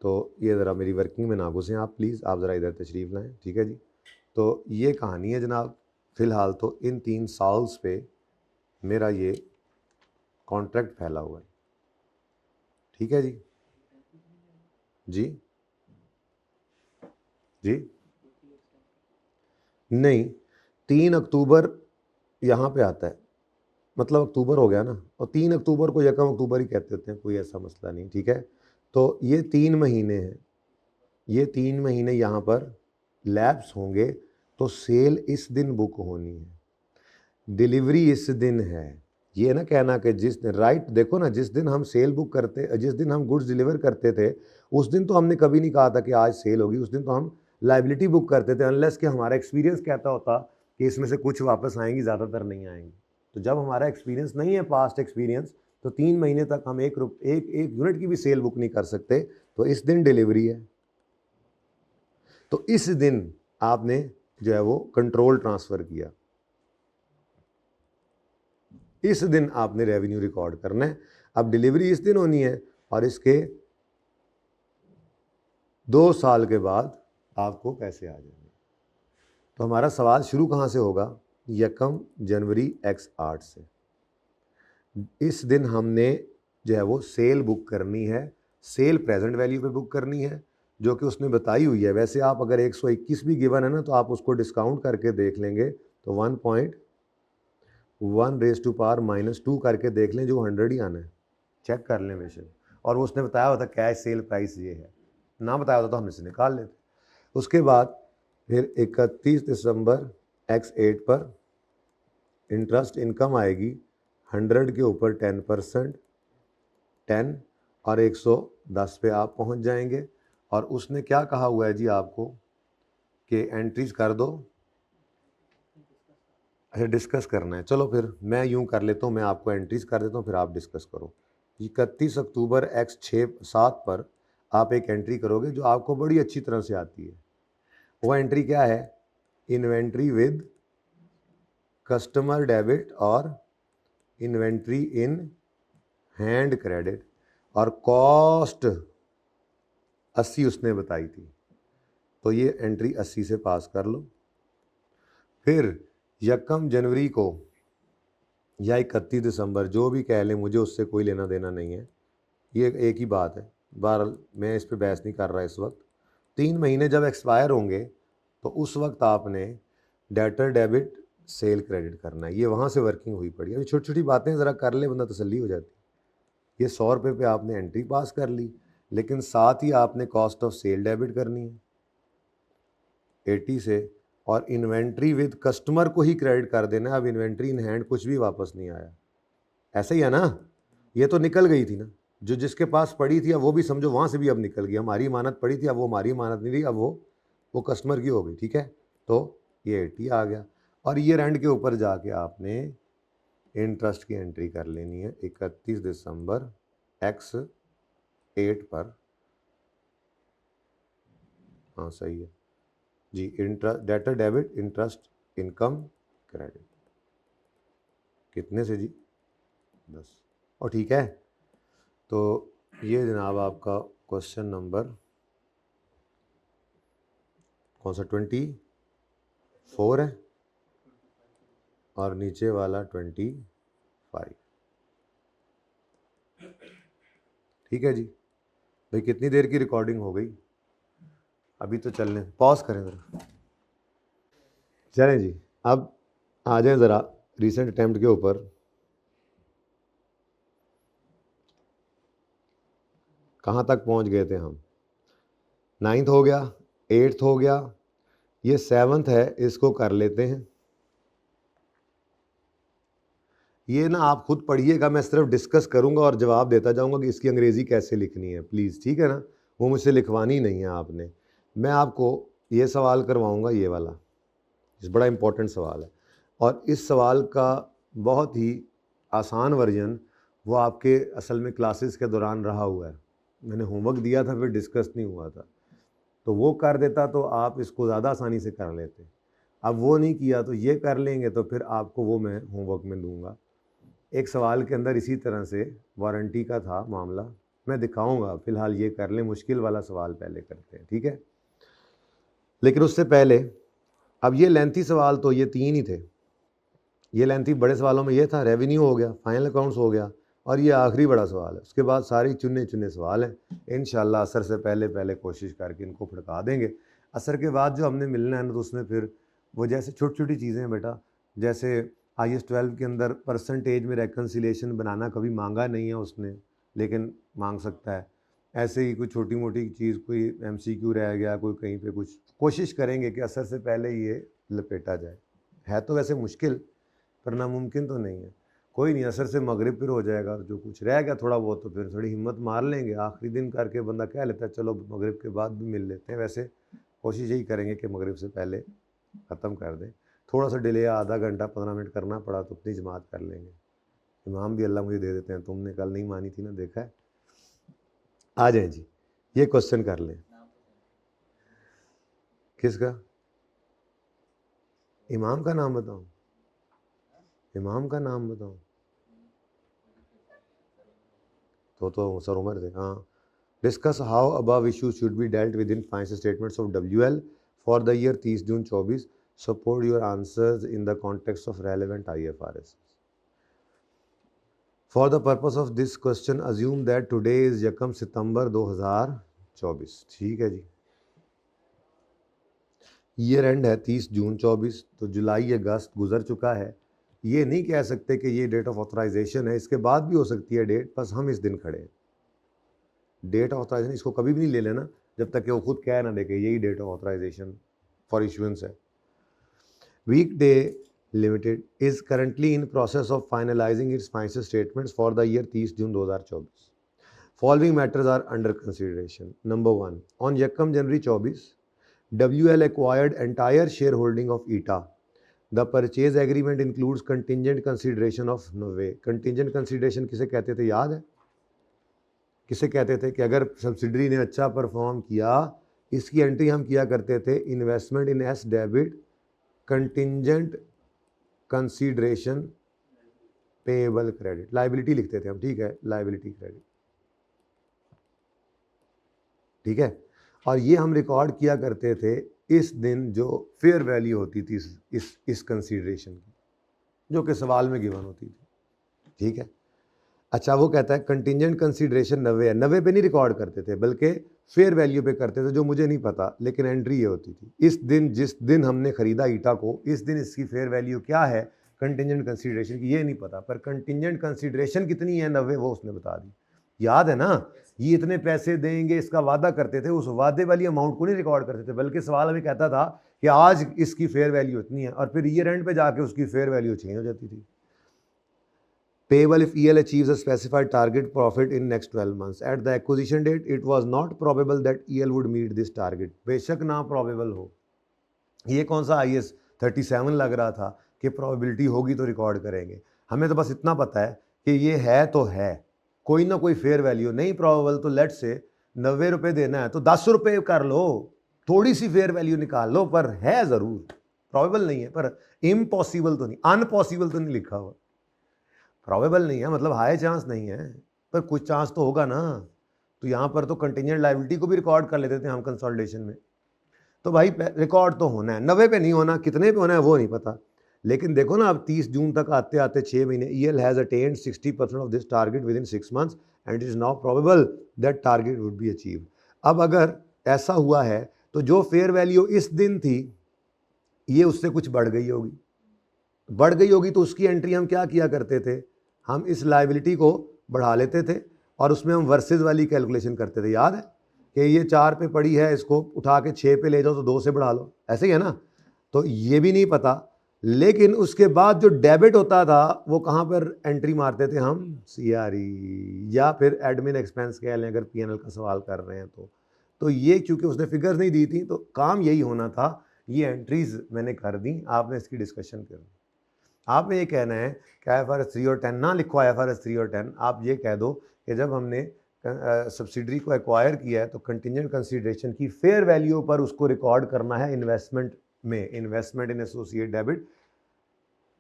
Speaker 1: तो ये ज़रा मेरी वर्किंग में ना घुसें आप प्लीज़, आप ज़रा इधर तशरीफ़ लाएँ, ठीक है जी। तो ये कहानी है जनाब। फ़िलहाल तो इन 3 साल्स पे मेरा ये कॉन्ट्रैक्ट फैला हुआ है, ठीक है जी। जी जी नहीं, 3 अक्टूबर यहाँ पे आता है, मतलब अक्टूबर हो गया ना, और 3 अक्टूबर को यकम अक्टूबर ही कहते होते हैं, कोई ऐसा मसला नहीं, ठीक है। तो ये 3 महीने हैं, ये 3 महीने यहाँ पर लैप्स होंगे, तो सेल इस दिन बुक होनी है, डिलीवरी इस दिन है। ये ना कहना कि जिस दिन, राइट, देखो ना, जिस दिन हम सेल बुक करते, जिस दिन हम गुड्स डिलीवर करते थे, उस दिन तो हमने कभी नहीं कहा था कि आज सेल होगी, उस दिन तो हम लाइबिलिटी बुक करते थे, अनलेस कि हमारा एक्सपीरियंस कहता होता कि इसमें से कुछ वापस आएंगी, ज़्यादातर नहीं आएंगी। तो जब हमारा एक्सपीरियंस नहीं है, पास्ट एक्सपीरियंस, तो 3 महीने तक हम एक यूनिट की भी सेल बुक नहीं कर सकते। तो इस दिन डिलीवरी है, तो इस दिन आपने जो है वो कंट्रोल ट्रांसफ़र किया, इस दिन आपने रेवेन्यू रिकॉर्ड करना है। अब डिलीवरी इस दिन होनी है, और इसके 2 साल के बाद आपको पैसे आ जाएंगे। तो हमारा सवाल शुरू कहाँ से होगा? 1 जनवरी x8 से। इस दिन हमने जो है वो सेल बुक करनी है, सेल प्रेजेंट वैल्यू पे बुक करनी है, जो कि उसने बताई हुई है। वैसे आप अगर 121 भी गिवन है ना, तो आप उसको डिस्काउंट करके देख लेंगे, तो 1.1⁻² करके देख लें, जो 100 ही आना है, चेक कर लें बेशक। और वो उसने बताया होता कैश सेल प्राइस ये है, ना बताया होता तो हम इसे निकाल लेते। उसके बाद फिर 31 दिसंबर x8 पर इंटरेस्ट इनकम आएगी 100 के ऊपर 10%, 10 और 110 पे आप पहुंच जाएंगे। और उसने क्या कहा हुआ है जी आपको कि एंट्रीज कर दो, अच्छा डिस्कस करना है, चलो फिर मैं यूं कर लेता हूं, मैं आपको एंट्रीज कर देता हूं, फिर आप डिस्कस करो। 31 अक्टूबर x7 पर आप एक एंट्री करोगे जो आपको बड़ी अच्छी तरह से आती है। वो एंट्री क्या है? इन्वेंट्री विद कस्टमर डेबिट और इन्वेंट्री इन हैंड क्रेडिट, और कॉस्ट 80 उसने बताई थी, तो ये एंट्री 80 से पास कर लो। फिर 1 जनवरी को या 31 दिसंबर, जो भी कह लें, मुझे उससे कोई लेना देना नहीं है, ये एक ही बात है। बहरहाल मैं इस पर बहस नहीं कर रहा इस वक्त। 3 महीने जब एक्सपायर होंगे, तो उस वक्त आपने डेटर डेबिट सेल क्रेडिट करना है। ये वहाँ से वर्किंग हुई पड़ी। अभी छोटी छोटी बातें ज़रा कर ले, बंदा तसल्ली हो जाती। ये 100 रुपये पे आपने एंट्री पास कर ली, लेकिन साथ ही आपने कॉस्ट ऑफ सेल डेबिट करनी है 80 से, और इन्वेंट्री विद कस्टमर को ही क्रेडिट कर देना। अब इन्वेंट्री इन हैंड कुछ भी वापस नहीं आया, ऐसे ही है ना? ये तो निकल गई थी ना, जो जिसके पास पड़ी थी, अब वो भी समझो वहाँ से भी अब निकल गई। हमारी इमानत पड़ी थी, अब वो हमारी इमानत नहीं रही, अब वो कस्टमर की हो गई, ठीक है। तो ये 80 आ गया, और ईयर एंड के ऊपर जाके आपने इंटरेस्ट की एंट्री कर लेनी है 31 दिसंबर x8 पर। हाँ सही है जी, interest debtor debit interest income credit, कितने से जी? 10। और ठीक है, तो ये जनाब आपका क्वेश्चन नंबर कौन सा 24 है, और नीचे वाला 25, ठीक है जी। भाई कितनी देर की रिकॉर्डिंग हो गई? अभी तो चलने, पॉज करें ज़रा, चलें जी। अब आ जाएं ज़रा रीसेंट अटैम्प्ट के ऊपर। कहाँ तक पहुँच गए थे हम? 9th हो गया, 8th हो गया, ये 7th है, इसको कर लेते हैं। ये ना आप खुद पढ़िएगा, मैं सिर्फ डिस्कस करूंगा और जवाब देता जाऊंगा कि इसकी अंग्रेज़ी कैसे लिखनी है, प्लीज़, ठीक है ना? वो मुझसे लिखवानी नहीं है आपने। मैं आपको ये सवाल करवाऊंगा, ये वाला, इस बड़ा इंपॉर्टेंट सवाल है, और इस सवाल का बहुत ही आसान वर्जन वो आपके असल में क्लासेस के दौरान रहा हुआ है। मैंने होमवर्क दिया था, फिर डिस्कस नहीं हुआ था, तो वो कर देता तो आप इसको ज़्यादा आसानी से कर लेते। अब वो नहीं किया तो ये कर लेंगे, तो फिर आपको वो मैं होमवर्क में दूंगा। एक सवाल के अंदर इसी तरह से वारंटी का था मामला, मैं दिखाऊंगा। फ़िलहाल ये कर लें, मुश्किल वाला सवाल पहले करते हैं, ठीक है। लेकिन उससे पहले अब ये लेंथी सवाल तो ये 3 ही थे। ये लेंथी बड़े सवालों में ये था, रेवेन्यू हो गया, फाइनल अकाउंट्स हो गया, और ये आखिरी बड़ा सवाल है। उसके बाद सारी चुने चुने सवाल हैं। इंशाल्लाह असर से पहले पहले कोशिश करके इनको फड़का देंगे। असर के बाद जो हमने मिलना है ना, तो उसमें फिर वो जैसे छोटी छोटी चीज़ें हैं बेटा, जैसे IAS 12 के अंदर परसेंटेज में रेकन्सिलेशन बनाना कभी मांगा नहीं है उसने, लेकिन मांग सकता है। ऐसे ही कोई छोटी मोटी चीज़, कोई MCQ रह गया, कोई कहीं पे कुछ, कोशिश करेंगे कि असर से पहले ये लपेटा जाए। है तो वैसे मुश्किल, पर नामुमकिन तो नहीं है। कोई नहीं, असर से मगरिब फिर हो जाएगा, और जो कुछ रह गया थोड़ा बहुत तो फिर थोड़ी हिम्मत मार लेंगे। आखिरी दिन करके बंदा कह लेता है चलो मगरिब के बाद भी मिल लेते हैं। वैसे कोशिश यही करेंगे कि मगरिब से पहले ख़त्म कर दें। थोड़ा सा डिले, आधा घंटा 15 मिनट करना पड़ा तो अपनी जमात कर लेंगे। इमाम भी अल्लाह मुझे दे देते हैं, तुमने कल नहीं मानी थी ना, देखा है। आ जाए जी, ये क्वेश्चन कर लें। किसका? इमाम का नाम बताऊं? इमाम का नाम बताऊं? तो सर उमर थे। हाँ, discuss how above issue should be dealt with in financial statements of WL for the year 30 June 24। Support your answers in the context of relevant IFRS। For the purpose of this question assume that today is 1 सितंबर 2024। ठीक है जी, year and है 30 जून 24, तो जुलाई अगस्त गुजर चुका है। ये नहीं कह सकते कि ये डेट ऑफ ऑथराइजेशन है, इसके बाद भी हो सकती है डेट, बस हम इस दिन खड़े हैं। डेट ऑफ ऑथराइजेशन इसको कभी भी नहीं ले लेना जब तक कि वो खुद कह ना दे कि यही date of authorisation for issuance है। Weekday Limited is currently in process of finalising its financial statements for the year 30 June 2024। Following matters are under consideration. Number 1, on 1 January 24 WL acquired entire shareholding of ETA. The purchase agreement includes contingent consideration of 90। contingent consideration किसे कहते थे याद है? किसे कहते थे कि अगर सब्सिडरी ने अच्छा परफॉर्म किया, इसकी एंट्री हम किया करते थे इन्वेस्टमेंट इन S debit contingent consideration payable credit, liability लिखते थे हम, ठीक है, लाइबिलिटी क्रेडिट, ठीक है। और ये हम रिकॉर्ड किया करते थे इस दिन जो फेयर वैल्यू होती थी इस कंसीडरेशन की, जो कि सवाल में गिवन होती थी, ठीक है। अच्छा, वो कहता है कंटिंजेंट कंसीडरेशन 90 है, 90 पे नहीं रिकॉर्ड करते थे बल्कि फेयर वैल्यू पे करते थे, जो मुझे नहीं पता, लेकिन एंट्री ये होती थी इस दिन, जिस दिन हमने खरीदा ईटा को, इस दिन इसकी फेयर वैल्यू क्या है कंटिंजेंट कंसीडरेशन की, ये नहीं पता, पर कंटिंजेंट कंसीडरेशन कितनी है 90, वो उसने बता दी। याद है ना, ये इतने पैसे देंगे इसका वादा करते थे, उस वादे वाली अमाउंट को नहीं रिकॉर्ड करते थे, बल्कि सवाल हमें कहता था कि आज इसकी फेयर वैल्यू इतनी है, और फिर ईयर एंड पे जाके उसकी फेयर वैल्यू चेंज हो जाती थी। Payable if EL achieves a specified target profit in next 12 months. At the acquisition date, it was not probable that EL would meet this target. बेशक ना probable हो, ये कौन सा IAS 37 लग रहा था कि probability होगी तो रिकॉर्ड करेंगे। हमें तो बस इतना पता है कि ये है तो है, कोई ना कोई फेयर वैल्यू, नहीं probable तो लेट से 90 रुपये देना है तो 10 रुपये कर लो, थोड़ी सी फेयर वैल्यू निकाल लो, पर है ज़रूर, probable नहीं है, पर इम्पॉसिबल तो नहीं, अनपॉसिबल तो नहीं लिखा हुआ। प्रॉबेबल नहीं है मतलब हाई चांस नहीं है, पर कुछ चांस तो होगा ना। तो यहाँ पर तो कंटिंजेंट लायबिलिटी को भी रिकॉर्ड कर लेते थे हम कंसोलिडेशन में। तो भाई रिकॉर्ड तो होना है, 90 पे नहीं होना, कितने पे होना है वो नहीं पता। लेकिन देखो ना, अब 30 जून तक आते आते 6 महीने, EL has attend 60% of this target with in 6 months and it is now probable that target would be achieved. अब अगर ऐसा हुआ है तो जो फेयर वैल्यू इस दिन थी ये उससे कुछ बढ़ गई होगी, बढ़ गई होगी, तो उसकी एंट्री हम क्या किया करते थे, हम इस लायबिलिटी को बढ़ा लेते थे और उसमें हम वर्सेस वाली कैलकुलेशन करते थे। याद है कि ये 4 पे पड़ी है, इसको उठा के 6 पे ले जाओ तो 2 से बढ़ा लो, ऐसे ही है ना। तो ये भी नहीं पता, लेकिन उसके बाद जो डेबिट होता था वो कहाँ पर एंट्री मारते थे हम, CRE, या फिर एडमिन एक्सपेंस कह लें अगर PNL का सवाल कर रहे हैं तो ये चूँकि उसने फिगर्स नहीं दी थी तो काम यही होना था, ये एंट्रीज मैंने कर दी, आपने इसकी डिस्कशन करनी। आपने ये कहना है कि IFRS 3 और 10 ना लिखो, IFRS 3 और 10, आप ये कह दो कि जब हमने सब्सिडरी को एक्वायर किया है तो कंटिजेंट कंसीडरेशन की फेयर वैल्यू पर उसको रिकॉर्ड करना है इन्वेस्टमेंट में, इन्वेस्टमेंट इन एसोसिएट डेबिट।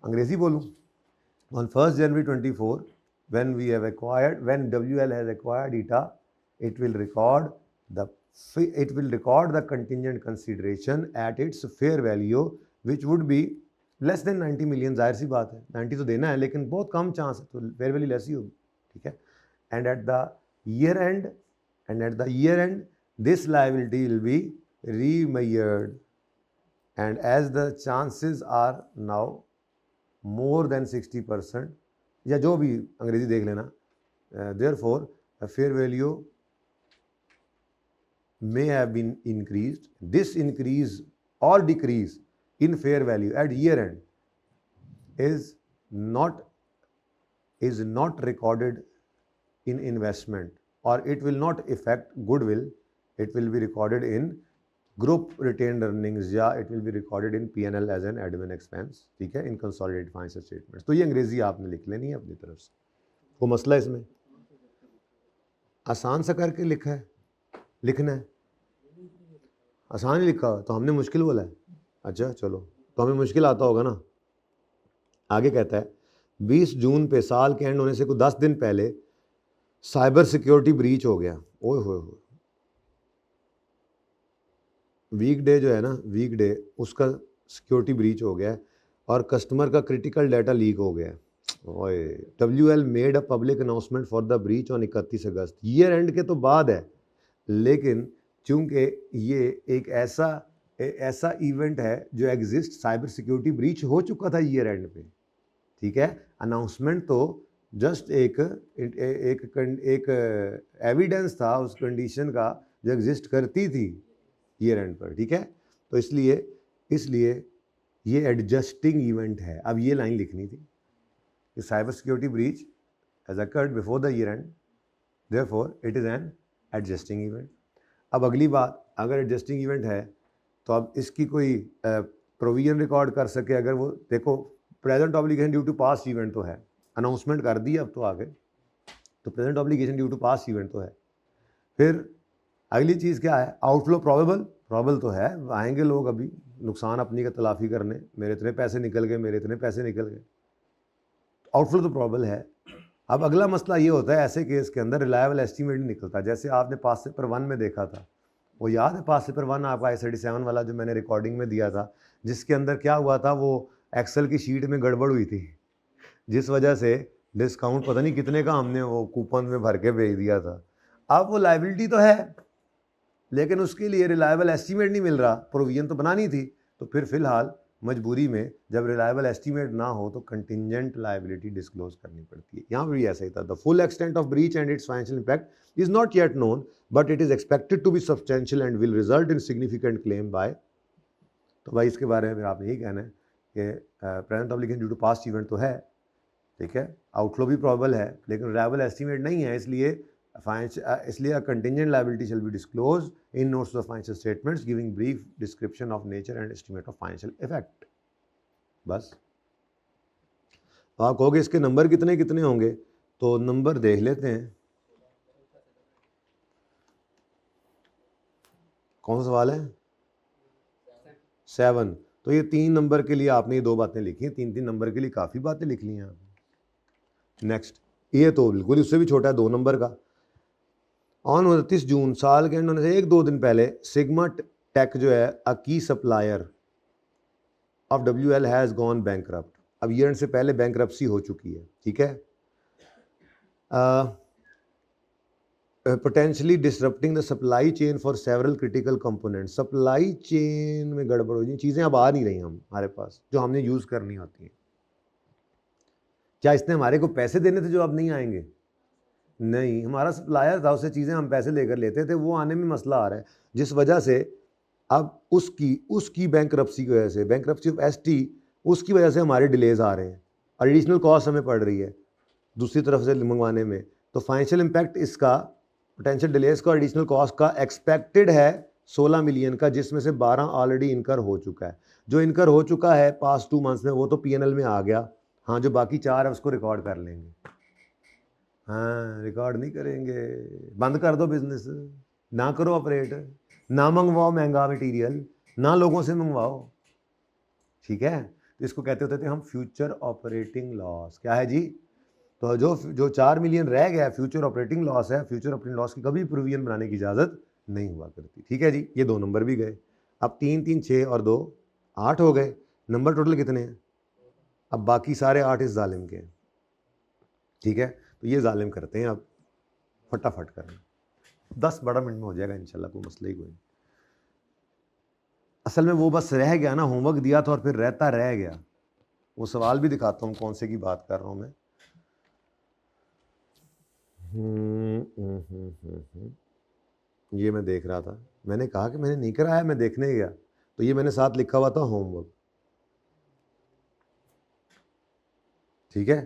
Speaker 1: अंग्रेजी बोलूँ, on 1st January 24 when WL has acquired ITA, it will record the contingent consideration at its fair value which would be less than 90 million. जाहिर सी बात है 90 तो देना है लेकिन बहुत कम चांस है, तो फेयर वैल्यू लेस ही होगी, ठीक है। And at the year end this liability will be remeasured and as the chances are now more than 60%, या जो भी अंग्रेजी देख लेना, therefore a fair value may have been increased. This increase or decrease in fair value at year end is not recorded in investment, or it will not affect goodwill. It will be recorded in group retained earnings, या it will be recorded in P&L as an admin expense, ठीक है, in consolidated financial statements। तो ये अंग्रेजी आपने लिख लेनी है अपनी तरफ से। वो मसला इसमें आसान सा करके लिखा है, लिखना है आसान ही लिखा तो हमने मुश्किल बोला है। अच्छा चलो, तो हमें मुश्किल आता होगा ना। आगे कहता है 20 जून पे साल के एंड होने से कुछ 10 दिन पहले साइबर सिक्योरिटी ब्रीच हो गया। ओए होए होए, वीकडे जो है ना, वीकडे उसका सिक्योरिटी ब्रीच हो गया है और कस्टमर का क्रिटिकल डाटा लीक हो गया है। ओए, WL made a public announcement for the breach on 31 August. Year and के तो बाद है, लेकिन चूंकि ये एक ऐसा इवेंट है जो एग्जिस्ट, साइबर सिक्योरिटी ब्रीच हो चुका था ईयर एंड पे, ठीक है। अनाउंसमेंट तो जस्ट एक एविडेंस था उस कंडीशन का जो एग्जिस्ट करती थी ईयर एंड पर, ठीक है। तो इसलिए ये एडजस्टिंग इवेंट है। अब ये लाइन लिखनी थी कि cyber security breach has occurred before the year and, therefore it is an adjusting event. अब अगली बात, अगर एडजस्टिंग इवेंट है तो अब इसकी कोई प्रोविजन रिकॉर्ड कर सके। अगर वो देखो, present obligation due to past event तो है, अनाउंसमेंट कर दी अब तो आगे, तो present obligation due to past event तो है। फिर अगली चीज़ क्या है, आउटफ्लो प्रॉबल तो है, आएंगे लोग अभी नुकसान अपनी का तलाफ़ी करने, मेरे इतने पैसे निकल गए, आउटफ्लो तो प्रॉबल है। अब अगला मसला ये होता है ऐसे केस के अंदर रिलायबल एस्टीमेट नहीं निकलता। जैसे आपने पास पेपर 1 में देखा था, वो याद है पास पेपर 1 आपका I-37 वाला जो मैंने रिकॉर्डिंग में दिया था, जिसके अंदर क्या हुआ था, वो एक्सेल की शीट में गड़बड़ हुई थी, जिस वजह से डिस्काउंट पता नहीं कितने का हमने वो कूपन में भर के भेज दिया था। अब वो लायबिलिटी तो है लेकिन उसके लिए रिलायबल एस्टीमेट नहीं मिल रहा, प्रोविजन तो बनानी थी। तो फिर फिलहाल मजबूरी में जब रिलायबल एस्टीमेट ना हो तो कंटिजेंट लायबिलिटी डिस्क्लोज करनी पड़ती है। यहाँ पर भी ऐसा ही था। The full extent of breach and its financial impact is not yet known but it is expected to be substantial and will result in significant claim by. तो भाई इसके बारे में आपने यही कहना है कि present obligation due to past event तो है, ठीक है, आउटफ्लो भी प्रॉबल है, लेकिन रिलायबल एस्टीमेट नहीं है, इसलिए contingent liability shall be disclose in notes of financial statements giving brief description of nature and estimate of financial effect. बस आप कहोगे इसके नंबर कितने कितने होंगे, तो नंबर देख लेते हैं। कौन सा सवाल है? 7। तो ये 3 नंबर के लिए आपने ये 2 बातें लिखी हैं, 3 नंबर के लिए काफ़ी बातें लिख ली हैं आपने। नेक्स्ट, ये तो बिल्कुल उससे भी छोटा है 2 नंबर का। ऑन 29 जून साल के एंड होने से 1-2 दिन पहले सिग्मा टेक जो है अ की supplier of WL has gone bankrupt. अब ईयर एंड से पहले बैंकरप्सी हो चुकी है, ठीक है। Potentially disrupting the supply chain for several critical component. Supply chain में गड़बड़ हो जाए, चीज़ें अब आ नहीं रही हमारे पास जो हमने यूज़ करनी होती हैं। क्या इसने हमारे को पैसे देने थे जो अब नहीं आएंगे? नहीं, हमारा सप्लायर था, उससे चीज़ें हम पैसे लेकर लेते थे, वो आने में मसला आ रहा है, जिस वजह से अब उसकी बैंकरप्सी की वजह से, बैंकरप्सी ऑफ ST, उसकी वजह से हमारे डिलेज आ रहे हैं, एडिशनल कॉस्ट हमें पड़ रही है दूसरी तरफ से मंगवाने में। तो फाइनेंशियल इम्पैक्ट इसका, पोटेंशियल डिलेज का, एडिशनल कॉस्ट का एक्सपेक्टेड है 16 मिलियन का, जिसमें से 12 ऑलरेडी इनकर हो चुका है। जो इनकर हो चुका है पास्ट 2 मंथ्स में वो तो पीएनएल में आ गया। हाँ, जो बाकी 4 है उसको रिकॉर्ड कर लेंगे। हाँ, रिकॉर्ड नहीं करेंगे, बंद कर दो बिजनेस, ना करो ऑपरेट, ना मंगवाओ महंगा मटीरियल, ना लोगों से मंगवाओ, ठीक है। तो इसको कहते होते थे हम फ्यूचर ऑपरेटिंग लॉस। क्या है जी? तो जो 4 मिलियन रह गया फ्यूचर ऑपरेटिंग लॉस है, फ्यूचर ऑपरेटिंग लॉस की कभी प्रोविजन बनाने की इजाज़त नहीं हुआ करती, ठीक है जी। ये 2 नंबर भी गए। अब 3 3 6 और 2 8 हो गए। नंबर टोटल कितने हैं? अब बाकी सारे 8 इस जालिम के हैं, ठीक है। तो ये जालिम करते हैं, अब फटाफट करना, 10-12 मिनट में हो जाएगा इंशाल्लाह, कोई मसला ही कोई नहीं। असल में वो बस रह गया ना, होमवर्क दिया था और फिर रहता रह गया। वो सवाल भी दिखाता हूँ कौन से की बात कर रहा हूँ मैं। ये मैं देख रहा था, मैंने कहा कि मैंने नहीं कराया, मैं देखने गया, तो ये मैंने साथ लिखा हुआ था होमवर्क, ठीक है।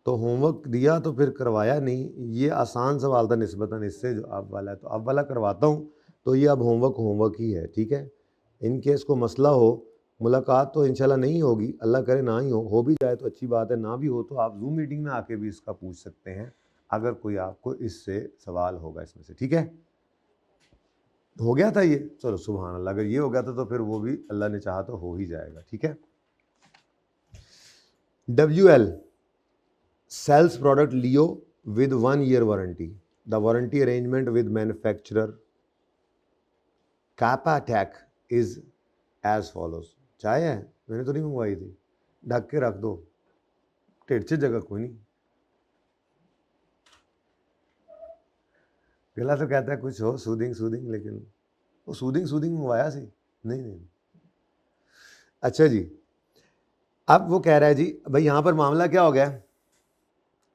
Speaker 1: तो होमवर्क दिया तो फिर करवाया नहीं। ये आसान सवाल था निस्बतन इससे जो अब वाला है, तो अब वाला करवाता हूँ। तो ये अब होमवर्क ही है, ठीक है। इन केस को मसला हो, मुलाकात तो इंशाल्लाह नहीं होगी, अल्लाह करे ना ही हो भी जाए तो अच्छी बात है, ना भी हो तो आप जूम मीटिंग में आके भी इसका पूछ सकते हैं, अगर कोई आपको इससे सवाल होगा इसमें से, ठीक है। हो गया था ये, चलो सुभान अल्लाह, अगर ये हो गया था तो फिर वो भी अल्लाह ने चाहा तो हो ही जाएगा, ठीक है। WL sells product Leo with 1 year warranty. The warranty arrangement with manufacturer Kappa Tech is as follows. चाय है? मैंने तो नहीं मंगवाई थी, ढक के रख दो, ढेर से जगह कोई नहीं। गला तो कहता है कुछ हो सूदिंग, लेकिन वो सूदिंग मंगवाया सी नहीं। अच्छा जी, अब वो कह रहा है जी भाई यहाँ पर मामला क्या हो गया।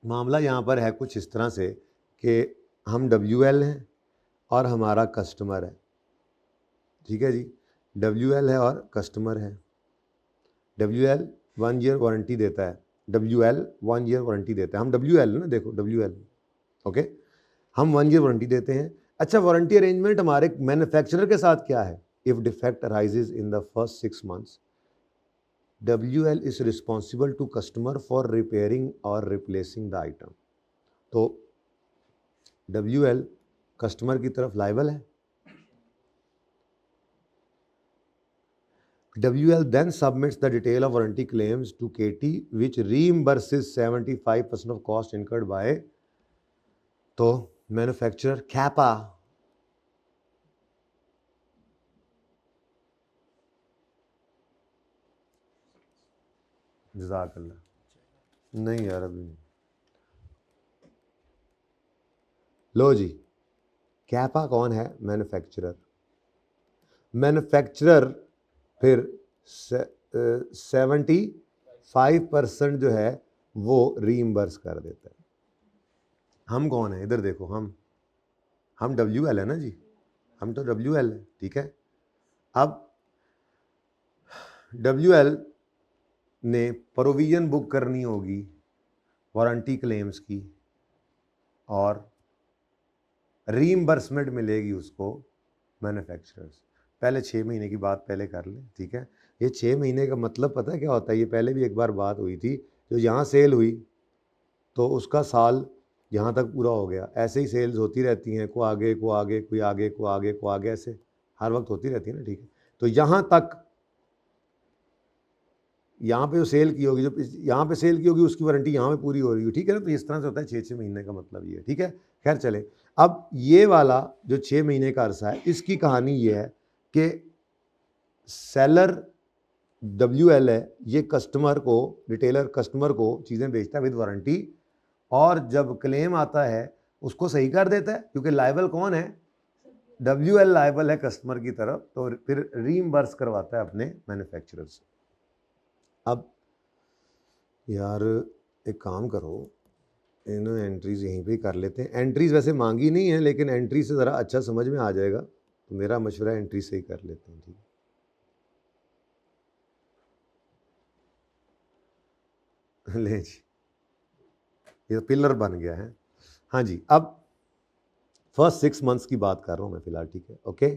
Speaker 1: मामला यहाँ पर है कुछ इस तरह से कि हम WL हैं और हमारा कस्टमर है, ठीक है जी। WL है और कस्टमर है। WL 1 ईयर वारंटी देता है, WL 1 ईयर वारंटी देता है। हम WL है ना, देखो WL, ओके, हम 1 ईयर वारंटी देते हैं। अच्छा, वारंटी अरेंजमेंट हमारे मैन्युफैक्चरर के साथ क्या है? If defect arises in the first 6 months, WL is responsible to customer for repairing और रिप्लेसिंग द आइटम। तो WL कस्टमर की तरफ लाइबल है। WL then submits the detail of warranty claims to KT which reimburses 75% of cost incurred by तो manufacturer Kappa। जज़ाकल्लाह। नहीं यार अभी नहीं। लो जी, कैपा कौन है? मैन्युफैक्चरर। मैन्युफैक्चरर फिर 75% जो है वो रीइंबर्स कर देता है। हम कौन है? इधर देखो, हम WL है ना जी, हम तो WL है, ठीक है। अब WL ने प्रोविजन बुक करनी होगी वारंटी क्लेम्स की और रीइंबर्समेंट मिलेगी उसको मैन्युफैक्चरर्स। पहले 6 महीने की बात पहले कर लें, ठीक है। ये 6 महीने का मतलब पता है क्या होता है? ये पहले भी एक बार बात हुई थी, जो यहाँ सेल हुई तो उसका साल यहाँ तक पूरा हो गया। ऐसे ही सेल्स होती रहती हैं, को आगे कोई आगे, ऐसे हर वक्त होती रहती है ना, ठीक है। तो यहाँ तक, यहाँ पे जो सेल की होगी, जो यहाँ पे सेल की होगी उसकी वारंटी यहाँ पे पूरी हो रही है, ठीक है ना। तो इस तरह से होता है, 6 महीने का मतलब ये है, ठीक है। खैर चले, अब ये वाला जो 6 महीने का अरसा है, इसकी कहानी ये है कि सेलर WL है, ये कस्टमर को, रिटेलर कस्टमर को चीज़ें बेचता है विद वारंटी, और जब क्लेम आता है उसको सही कर देता है, क्योंकि लाइबल कौन है? WL लाइबल है कस्टमर की तरफ, तो फिर रीइंबर्स करवाता है अपने मैन्युफैक्चरर से। अब यार एक काम करो, इन एंट्रीज़ यहीं पे कर लेते हैं। एंट्रीज़ वैसे मांगी नहीं है, लेकिन एंट्री से ज़रा अच्छा समझ में आ जाएगा, तो मेरा मशवरा है एंट्री से ही कर लेते हैं, ठीक है। ले जी, ये पिलर बन गया है। हाँ जी, अब फर्स्ट 6 मंथ्स की बात कर रहा हूँ मैं फ़िलहाल, ठीक है, okay.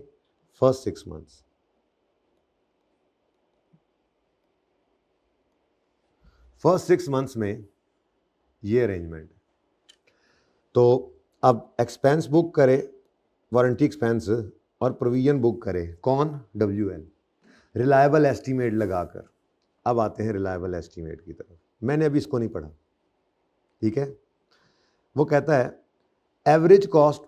Speaker 1: First 6 months. First 6 months में ये अरेंजमेंट। तो अब एक्सपेंस बुक करे, वारंटी एक्सपेंस, और प्रोविजन बुक करे कौन? WL, रिलायबल एस्टीमेट लगाकर। अब आते हैं रिलायबल एस्टीमेट की तरफ। मैंने अभी इसको नहीं पढ़ा, ठीक है। वो कहता है एवरेज कॉस्ट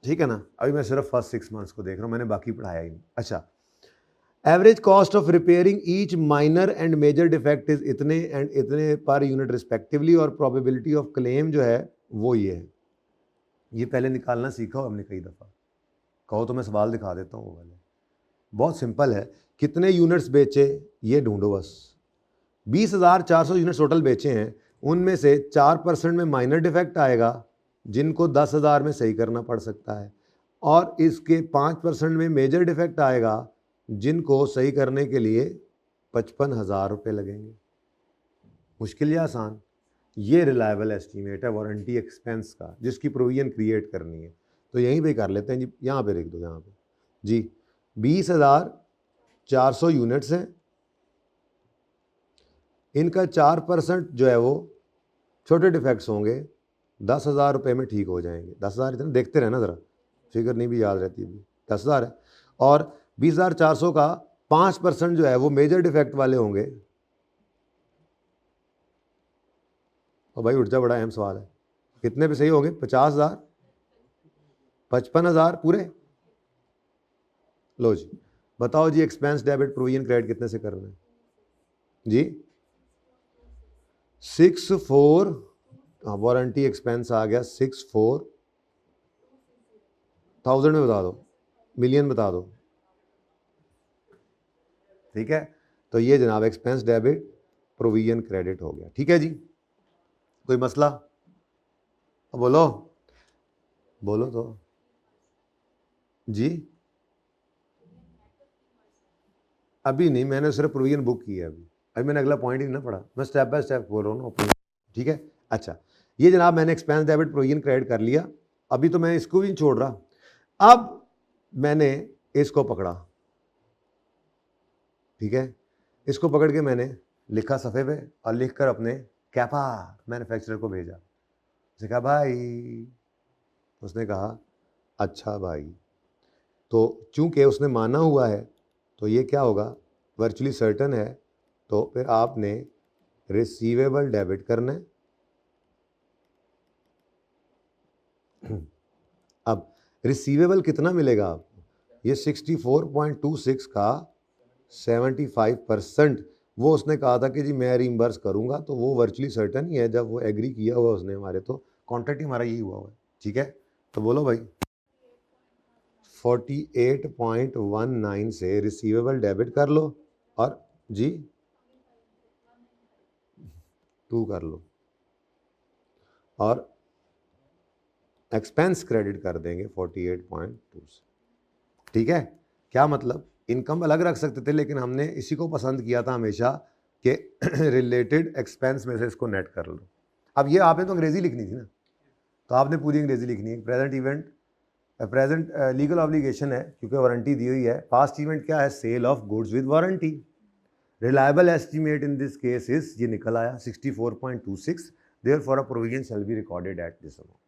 Speaker 1: ठीक है ना। अभी मैं सिर्फ फर्स्ट 6 मंथ्स को देख रहा हूं, मैंने बाकी पढ़ाया ही नहीं। अच्छा, average cost of repairing each minor and major defect is इतने एंड इतने पर यूनिट रिस्पेक्टिवली, और प्रोबेबिलिटी ऑफ क्लेम जो है वो ये है। ये पहले निकालना सीखा हो हमने कई दफ़ा, कहो तो मैं सवाल दिखा देता हूँ वो वाले। बहुत सिंपल है, कितने यूनिट्स बेचे ये ढूंढो बस। 20,400 यूनिट्स टोटल बेचे हैं, उनमें से 4% में माइनर डिफेक्ट आएगा जिनको 10,000 में सही करना पड़ सकता है, और इसके 5% में मेजर डिफेक्ट आएगा जिनको सही करने के लिए 55,000 रुपये लगेंगे। मुश्किल या आसान? ये रिलायबल एस्टीमेट है वारंटी एक्सपेंस का, जिसकी प्रोविजन क्रिएट करनी है। तो यहीं पे कर लेते हैं जी, यहाँ पे लिख दो, यहाँ पे जी 20,400 यूनिट्स हैं, इनका 4% जो है वो छोटे डिफेक्ट्स होंगे, 10,000 रुपये में ठीक हो जाएंगे। 10,000 इतना देखते रहना ज़रा, फिगर नहीं भी याद रहती अभी। 10,000 है, और 20,400 का 5% जो है वो मेजर डिफेक्ट वाले होंगे। और भाई उठ जा, बड़ा अहम सवाल है, कितने पे सही होंगे? 50,000, 55,000 पूरे। लो जी, बताओ जी, एक्सपेंस डेबिट प्रोविजन क्रेडिट कितने से करना है जी? 64, वारंटी एक्सपेंस आ गया 64,000 में बता दो, मिलियन बता दो, ठीक है। तो ये जनाब एक्सपेंस डेबिट प्रोविजन क्रेडिट हो गया, ठीक है जी। कोई मसला? बोलो बोलो तो जी। अभी नहीं, मैंने सिर्फ प्रोविजन बुक की है अभी मैंने अगला पॉइंट ही ना पढ़ा, मैं स्टेप बाय स्टेप बोल रहा हूँ ना, ठीक है। अच्छा, ये जनाब मैंने एक्सपेंस डेबिट प्रोविजन क्रेडिट कर लिया, अभी तो मैं इसको भी नहीं छोड़ रहा। अब मैंने इसको पकड़ा, ठीक है, इसको पकड़ के मैंने लिखा सफ़े पे, और लिखकर अपने कैपा मैन्युफैक्चरर को भेजा। उसने कहा भाई, उसने कहा अच्छा भाई। तो चूंकि उसने माना हुआ है तो ये क्या होगा? वर्चुअली सर्टन है, तो फिर आपने रिसीवेबल डेबिट करना है। अब रिसीवेबल कितना मिलेगा आपको? ये 64.26 का 75%, वो उसने कहा था कि जी मैं रीइंबर्स करूंगा, तो वो वर्चुअली सर्टन ही है। जब वो एग्री किया हुआ उसने हमारे, तो कॉन्ट्रैक्ट ही हमारा यही हुआ है, ठीक है। तो बोलो भाई, 48.19 से रिसीवेबल डेबिट कर लो, और जी 2 कर लो, और एक्सपेंस क्रेडिट कर देंगे 48.2 से, ठीक है। क्या मतलब? इनकम अलग रख सकते थे, लेकिन हमने इसी को पसंद किया था हमेशा कि रिलेटेड एक्सपेंस में से इसको नेट कर लो। अब ये आपने तो अंग्रेजी लिखनी थी ना, तो आपने पूरी अंग्रेजी लिखनी है। Present event, present legal obligation है क्योंकि वारंटी दी हुई है। पास्ट इवेंट क्या है? Sale of goods with warranty. Reliable estimate in this case is, ये निकल आया 64.26, therefore a provision shall be recorded at this amount.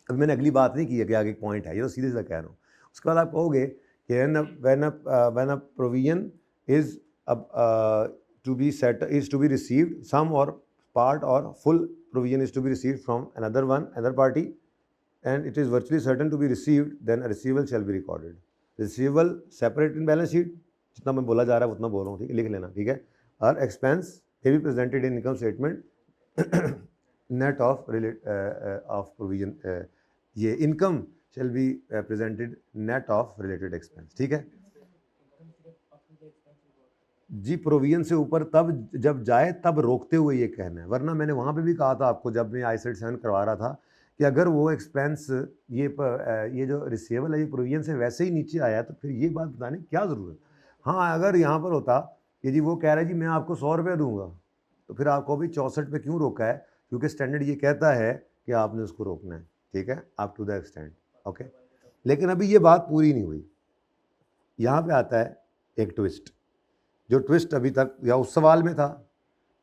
Speaker 1: अब मैंने अगली बात नहीं की है कि आगे एक पॉइंट है, ये तो सीधे से कह रहा हूँ। उसके बाद आप कहोगे कि when a provision is to be set is to be received, some और पार्ट और full provision is to be received from another party and it is virtually certain to be received, then a receivable shall be recorded. Receivable separate in balance sheet, जितना मैं बोला जा रहा है उतना बोल रहा हूँ, ठीक है, लिख लेना, ठीक है। और expense may be presented in income statement net of of provision, ये income shall be presented net of related expense, ठीक है जी। प्रोविजन से ऊपर तब जब जाए तब रोकते हुए ये कहना है, वरना मैंने वहाँ पे भी कहा था आपको जब मैं आईसेट 7 करवा रहा था कि अगर वो एक्सपेंस ये जो रिसीवेबल है ये प्रोविजन से वैसे ही नीचे आया तो फिर ये बात बताने की क्या ज़रूरत। हाँ, अगर यहाँ पर होता कि जी वो कह रहा है जी मैं आपको 100 रुपये दूंगा, तो फिर आपको भी 64 पे क्यों रोका है? क्योंकि स्टैंडर्ड ये कहता है कि आपने उसको रोकना है, ठीक है, up to the extent, okay. लेकिन अभी ये बात पूरी नहीं हुई, यहाँ पे आता है एक ट्विस्ट, जो ट्विस्ट अभी तक या उस सवाल में था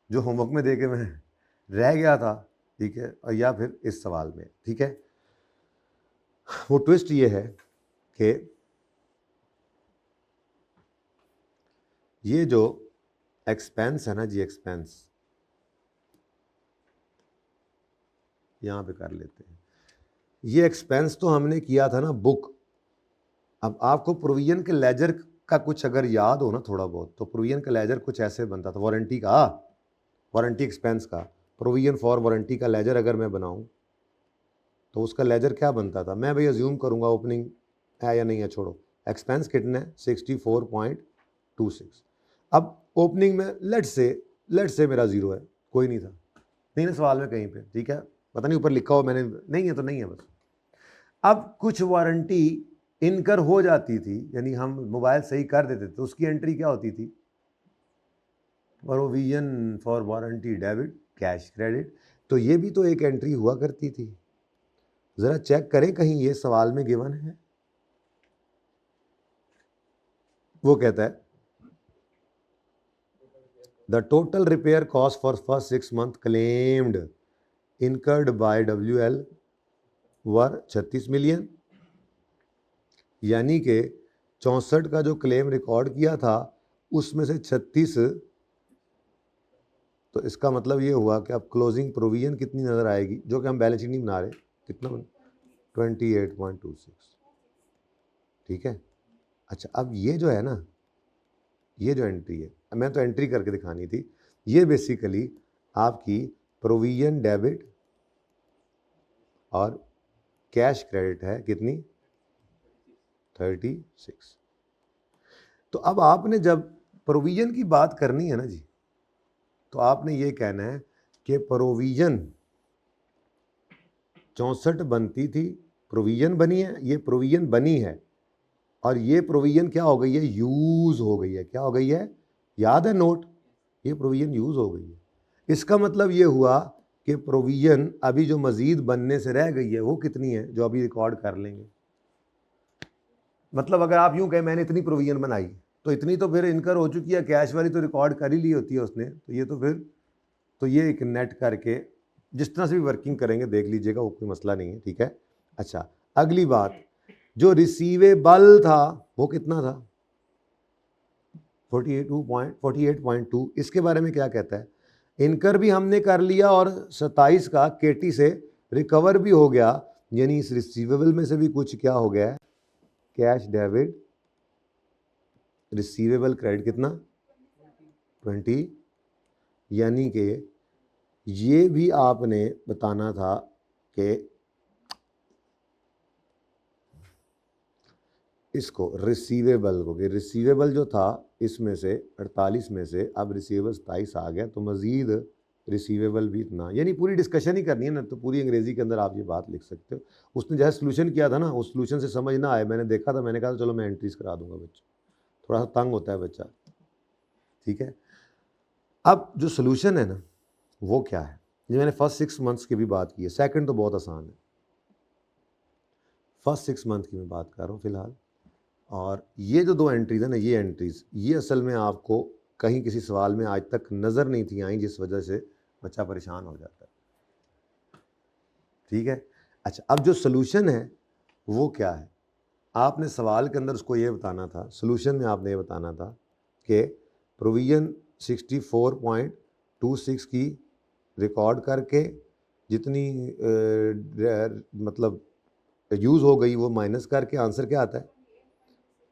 Speaker 1: जो होमवर्क में दे के मैं रह गया था, ठीक है, और या फिर इस सवाल में, ठीक है। वो ट्विस्ट ये है कि ये जो एक्सपेंस है ना जी, एक्सपेंस यहाँ पे कर लेते हैं, ये एक्सपेंस तो हमने किया था ना बुक। अब आपको प्रोविजन के लेजर का कुछ अगर याद हो ना थोड़ा बहुत, तो प्रोविजन का लेजर कुछ ऐसे बनता था, वारंटी का, वारंटी एक्सपेंस का, प्रोविजन फॉर वारंटी का लेजर अगर मैं बनाऊं तो उसका लेजर क्या बनता था? मैं भाई अज्यूम करूंगा ओपनिंग है या नहीं है, छोड़ो, एक्सपेंस कितने 64.26। अब ओपनिंग में लेट से मेरा जीरो है, कोई नहीं था, नहीं ना सवाल में कहीं पे, ठीक है, पता नहीं ऊपर लिखा हो मैंने, नहीं है तो नहीं है बस। अब कुछ वारंटी इनकर हो जाती थी, यानी हम मोबाइल सही कर देते थे, तो उसकी एंट्री क्या होती थी? Provision for warranty debit cash credit. तो ये भी तो एक एंट्री हुआ करती थी, जरा चेक करें कहीं ये सवाल में गिवन है। वो कहता है the total repair cost for first 6 month claimed incurred by WL were 36 million, यानी कि 64 का जो क्लेम रिकॉर्ड किया था उसमें से 36, तो इसका मतलब ये हुआ कि अब क्लोजिंग प्रोविजन कितनी नज़र आएगी, जो कि हम बैलेंस शीट नहीं बना रहे, कितना 28.26, ठीक है। अच्छा, अब ये जो है ना, ये जो एंट्री है, मैं तो एंट्री करके दिखानी थी, ये बेसिकली आपकी प्रोविजन डेबिट और कैश क्रेडिट है, कितनी 36। तो अब आपने जब प्रोविजन की बात करनी है ना जी, तो आपने ये कहना है कि प्रोविजन 64 बनती थी, प्रोविजन बनी है, ये प्रोविजन बनी है, और ये प्रोविजन क्या हो गई है? यूज हो गई है। क्या हो गई है? याद है नोट, ये प्रोविजन यूज हो गई है। इसका मतलब ये हुआ कि प्रोविजन अभी जो मजीद बनने से रह गई है वो कितनी है, जो अभी रिकॉर्ड कर लेंगे। मतलब अगर आप यूं कहें मैंने इतनी प्रोविजन बनाई, तो इतनी तो फिर इनकर हो चुकी है, कैश वाली तो रिकॉर्ड कर ही ली होती है उसने, तो ये तो फिर, तो ये एक नेट करके जिस तरह से भी वर्किंग करेंगे देख लीजिएगा, वो कोई मसला नहीं है, ठीक है। अच्छा, अगली बात, जो रिसीवेबल था वो कितना था? 48.2। इसके बारे में क्या कहता है? इनकर भी हमने कर लिया और 27 का केटी से रिकवर भी हो गया, यानी इस रिसीवेबल में से भी कुछ क्या हो गया है? कैश डेबिट रिसीवेबल क्रेडिट कितना 20, यानी कि ये भी आपने बताना था कि इसको रिसीवेबल को, कि रिसीवेबल जो था इसमें से 48 में से अब रिसीवेबल 27 आ गया, तो मज़ीद रिसीवेबल भी इतना, यानी पूरी डिस्कशन ही करनी है ना, तो पूरी अंग्रेज़ी के अंदर आप ये बात लिख सकते हो। उसने जैसे सोल्यूशन किया था ना, उस सोल्यूशन से समझ ना आए, मैंने देखा था, मैंने कहा चलो मैं एंट्रीज करा दूंगा, बच्चा थोड़ा सा तंग होता है बच्चा, ठीक है। अब जो सोल्यूशन है ना वो क्या है? ये मैंने फर्स्ट 6 months की भी बात की है, सेकंड तो बहुत आसान है, फर्स्ट 6 month की मैं बात कर रहा हूँ फिलहाल। और ये जो दो एंट्रीज है ना, ये एंट्रीज ये असल में आपको कहीं किसी सवाल में आज तक नज़र नहीं थी आई, जिस वजह से बच्चा परेशान हो जाता है, ठीक है। अच्छा, अब जो सोल्यूशन है वो क्या है? आपने सवाल के अंदर उसको ये बताना था, सोल्यूशन में आपने ये बताना था कि प्रोविजन 64.26 की रिकॉर्ड करके जितनी मतलब यूज़ हो गई वो माइनस करके आंसर क्या आता है?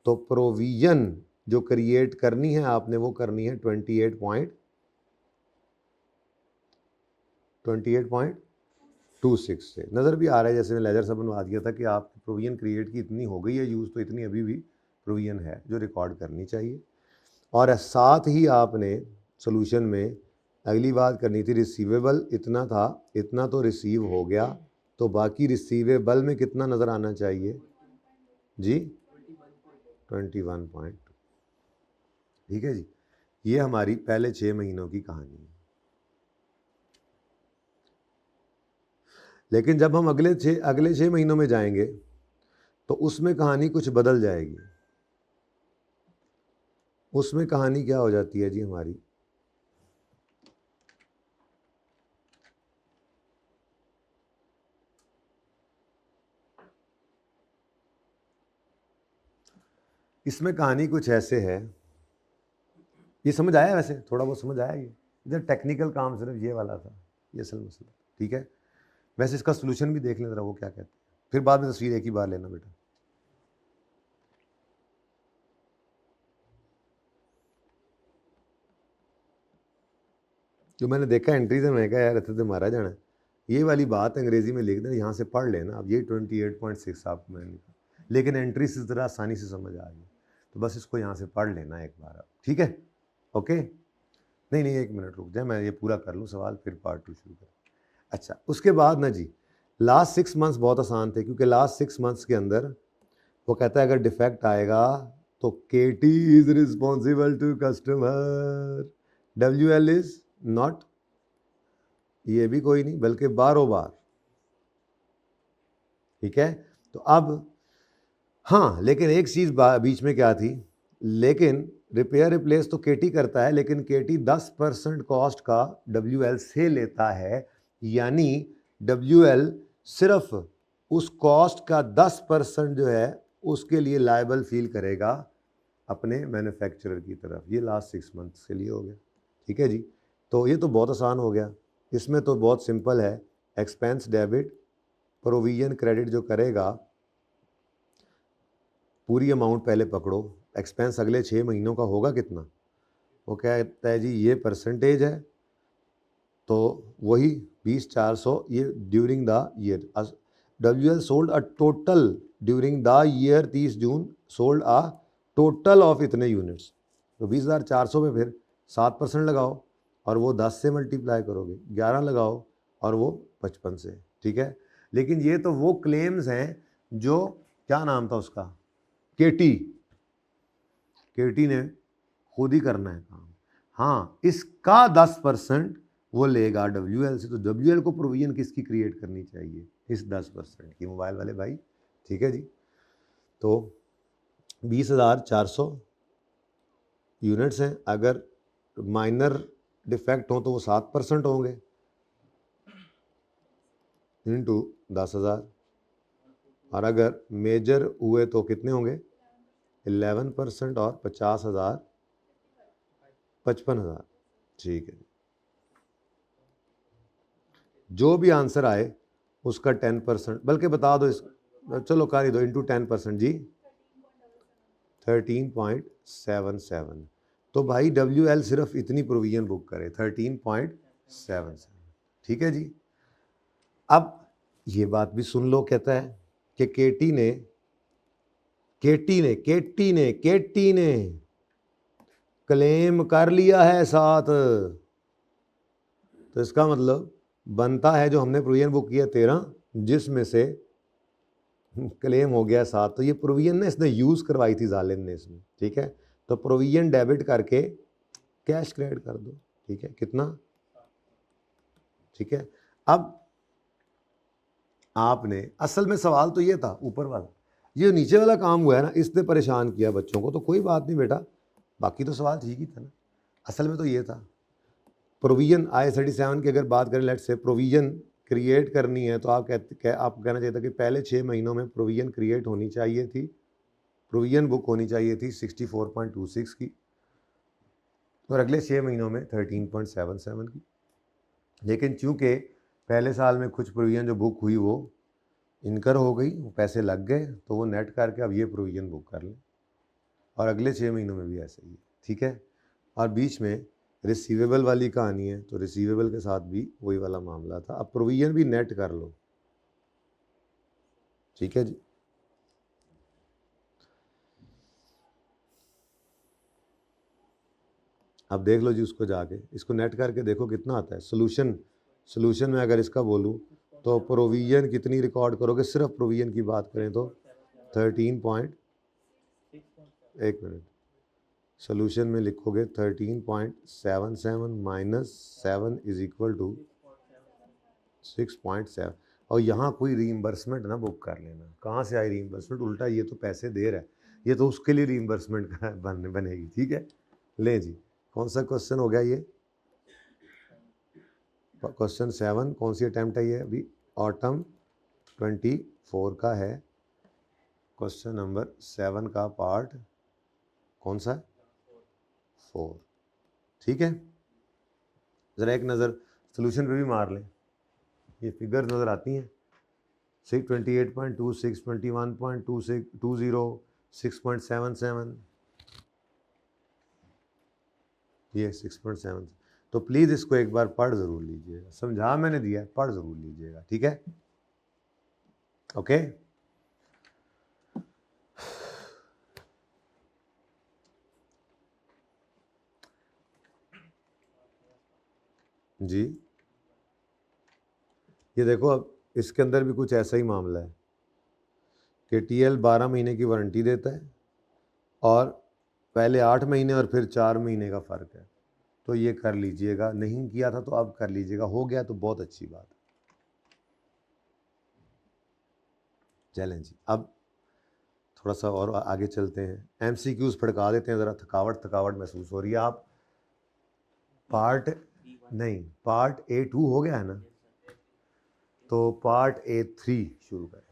Speaker 1: तो प्रोविजन जो क्रिएट करनी है आपने वो करनी है 28.26 से। नज़र भी आ रहा है जैसे मैं लेजर सा बनवा दिया था कि आपकी प्रोविजन क्रिएट की इतनी हो गई है यूज़, तो इतनी अभी भी प्रोविजन है जो रिकॉर्ड करनी चाहिए। और साथ ही आपने सोल्यूशन में अगली बात करनी थी, रिसीवेबल इतना था, इतना तो रिसीव हो गया, तो बाकी रिसीवेबल में कितना नज़र आना चाहिए जी? 21.2, ठीक है जी। ये हमारी पहले 6 महीनों की कहानी है। लेकिन जब हम अगले 6 महीनों में जाएंगे तो उसमें कहानी कुछ बदल जाएगी। उसमें कहानी क्या हो जाती है जी हमारी, इसमें कहानी कुछ ऐसे है। ये समझ आया? वैसे थोड़ा बहुत समझ आया। ये इधर टेक्निकल काम सिर्फ ये वाला था, ये असल मसला, ठीक है। वैसे इसका सोल्यूशन भी देख लें जरा, वो क्या कहते हैं, फिर बाद में तस्वीर एक ही बार लेना बेटा। जो मैंने देखा एंट्री से, मैंने कहा यार इतने तो मारा जाना है। ये वाली बात अंग्रेजी में लिख देना, यहाँ से पढ़ लेना। अब ये 28.6 आपको मैंने लिखा, लेकिन एंट्री से ज़रा आसानी से समझ आ गई, तो बस इसको यहाँ से पढ़ लेना एक बार अब, ठीक है। ओके, नहीं नहीं 1 मिनट रुक जाए, मैं ये पूरा कर लूँ सवाल, फिर पार्ट 2 शुरू करें। अच्छा, उसके बाद ना जी लास्ट 6 मंथ्स बहुत आसान थे, क्योंकि लास्ट 6 मंथ्स के अंदर वो कहता है अगर डिफेक्ट आएगा तो KT is responsible to customer, WL is not, ये भी कोई नहीं बल्कि बारोबार, ठीक है। तो अब हाँ, लेकिन एक चीज़ बीच में क्या थी, लेकिन रिपेयर रिप्लेस तो KT करता है, लेकिन KT 10% कॉस्ट का WL से लेता है, यानी WL सिर्फ उस कॉस्ट का 10% जो है उसके लिए लायबल फील करेगा अपने मैन्युफैक्चरर की तरफ। ये लास्ट 6 मंथ्स के लिए हो गया, ठीक है जी। तो ये तो बहुत आसान हो गया, इसमें तो बहुत सिंपल है। एक्सपेंस डेबिट, प्रोविजन क्रेडिट जो करेगा, पूरी अमाउंट पहले पकड़ो। एक्सपेंस अगले 6 महीनों का होगा कितना, वो कहता है जी ये परसेंटेज है, तो वही 20,400, ये during the year. WL sold a total during the year 30 June, sold a total of इतने यूनिट्स, तो 20,400 में फिर 7% लगाओ और वो 10 से मल्टीप्लाई करोगे, 11 लगाओ और वो 55 से, ठीक है। लेकिन ये तो वो क्लेम्स हैं जो, क्या नाम था उसका, KT ने खुद ही करना है काम। हाँ, इसका 10% वो लेगा WL से, तो WL को प्रोविजन किसकी क्रिएट करनी चाहिए, इस 10% की, मोबाइल वाले भाई, ठीक है जी। तो 20,400 यूनिट्स हैं, अगर माइनर डिफेक्ट हो तो वो 7% होंगे, इनटू 10,000, और अगर मेजर हुए तो कितने होंगे, 11% और 50,000, 55,000, ठीक है। जो भी आंसर आए उसका 10%, बल्कि बता दो इस, चलो कर ही दो, इंटू 10% जी 13.77। तो भाई WL सिर्फ इतनी प्रोविजन बुक करे, 13.77, ठीक है जी। अब ये बात भी सुन लो, कहता है कि KT ने क्लेम कर लिया है 7, तो इसका मतलब बनता है जो हमने प्रोविजन बुक किया 13, जिसमें से क्लेम हो गया 7, तो ये प्रोविजन ना इसने यूज़ करवाई थी जालिम ने इसमें, ठीक है। तो प्रोविजन डेबिट करके कैश क्रेडिट कर दो, ठीक है, कितना, ठीक है। अब आपने, असल में सवाल तो ये था ऊपर वाला, ये नीचे वाला काम हुआ है ना, इसने परेशान किया बच्चों को, तो कोई बात नहीं बेटा, बाकी तो सवाल ठीक ही था ना। असल में तो ये था, प्रोविजन I-37 की अगर बात करें, लेट से प्रोविजन क्रिएट करनी है, तो आप आपको कहना चाहिए था कि पहले 6 महीनों में प्रोविजन क्रिएट होनी चाहिए थी, प्रोविजन बुक होनी चाहिए थी 64.26 की, और अगले 6 महीनों में 13.77 की। लेकिन चूंकि पहले साल में कुछ प्रोविजन जो बुक हुई वो इनकर हो गई, वो पैसे लग गए, तो वो नेट करके अब ये प्रोविजन बुक कर लें, और अगले 6 महीनों में भी ऐसे ही है, ठीक है। और बीच में रिसीवेबल वाली कहानी है, तो रिसीवेबल के साथ भी वही वाला मामला था। अब प्रोविजन भी नेट कर लो, ठीक है जी। अब देख लो जी उसको जाके, इसको नेट करके देखो कितना आता है सोल्यूशन में अगर इसका बोलूँ तो प्रोविजन कितनी रिकॉर्ड करोगे, सिर्फ प्रोविजन की बात करें तो 13 पॉइंट, 1 मिनट, सोल्यूशन में लिखोगे 13.77 माइनस 7 इज इक्वल टू 6.7 और यहाँ कोई रीइंबर्समेंट ना बुक कर लेना। कहाँ से आई रीइंबर्समेंट? उल्टा ये तो पैसे दे रहा है, ये तो उसके लिए रीइंबर्समेंट बनेगी। ठीक है, ले जी, कौन सा क्वेश्चन हो गया ये? क्वेश्चन 7। कौन सी अटैम्प्ट है ये? अभी ऑटम 24 का है। क्वेश्चन नंबर 7 का पार्ट कौन सा? 4। ठीक है, ज़रा एक नज़र सोल्यूशन पे भी मार लें। ये फिगर नज़र आती हैं 28.26, 21.26, 20, 6.77, ये 6.7। तो प्लीज़ इसको एक बार पढ़ ज़रूर लीजिएगा। समझा मैंने दिया, पढ़ ज़रूर लीजिएगा। ठीक है, ओके। जी, ये देखो, अब इसके अंदर भी कुछ ऐसा ही मामला है कि टीएल 12 महीने की वारंटी देता है और पहले 8 महीने और फिर 4 महीने का फ़र्क है। तो ये कर लीजिएगा, नहीं किया था तो अब कर लीजिएगा, हो गया तो बहुत अच्छी बात है। चलें जी, अब थोड़ा सा और आगे चलते हैं। एमसीक्यूज़ फड़का देते हैं, ज़रा थकावट महसूस हो रही है। आप पार्ट A2 हो गया है ना, तो पार्ट A3 शुरू करें।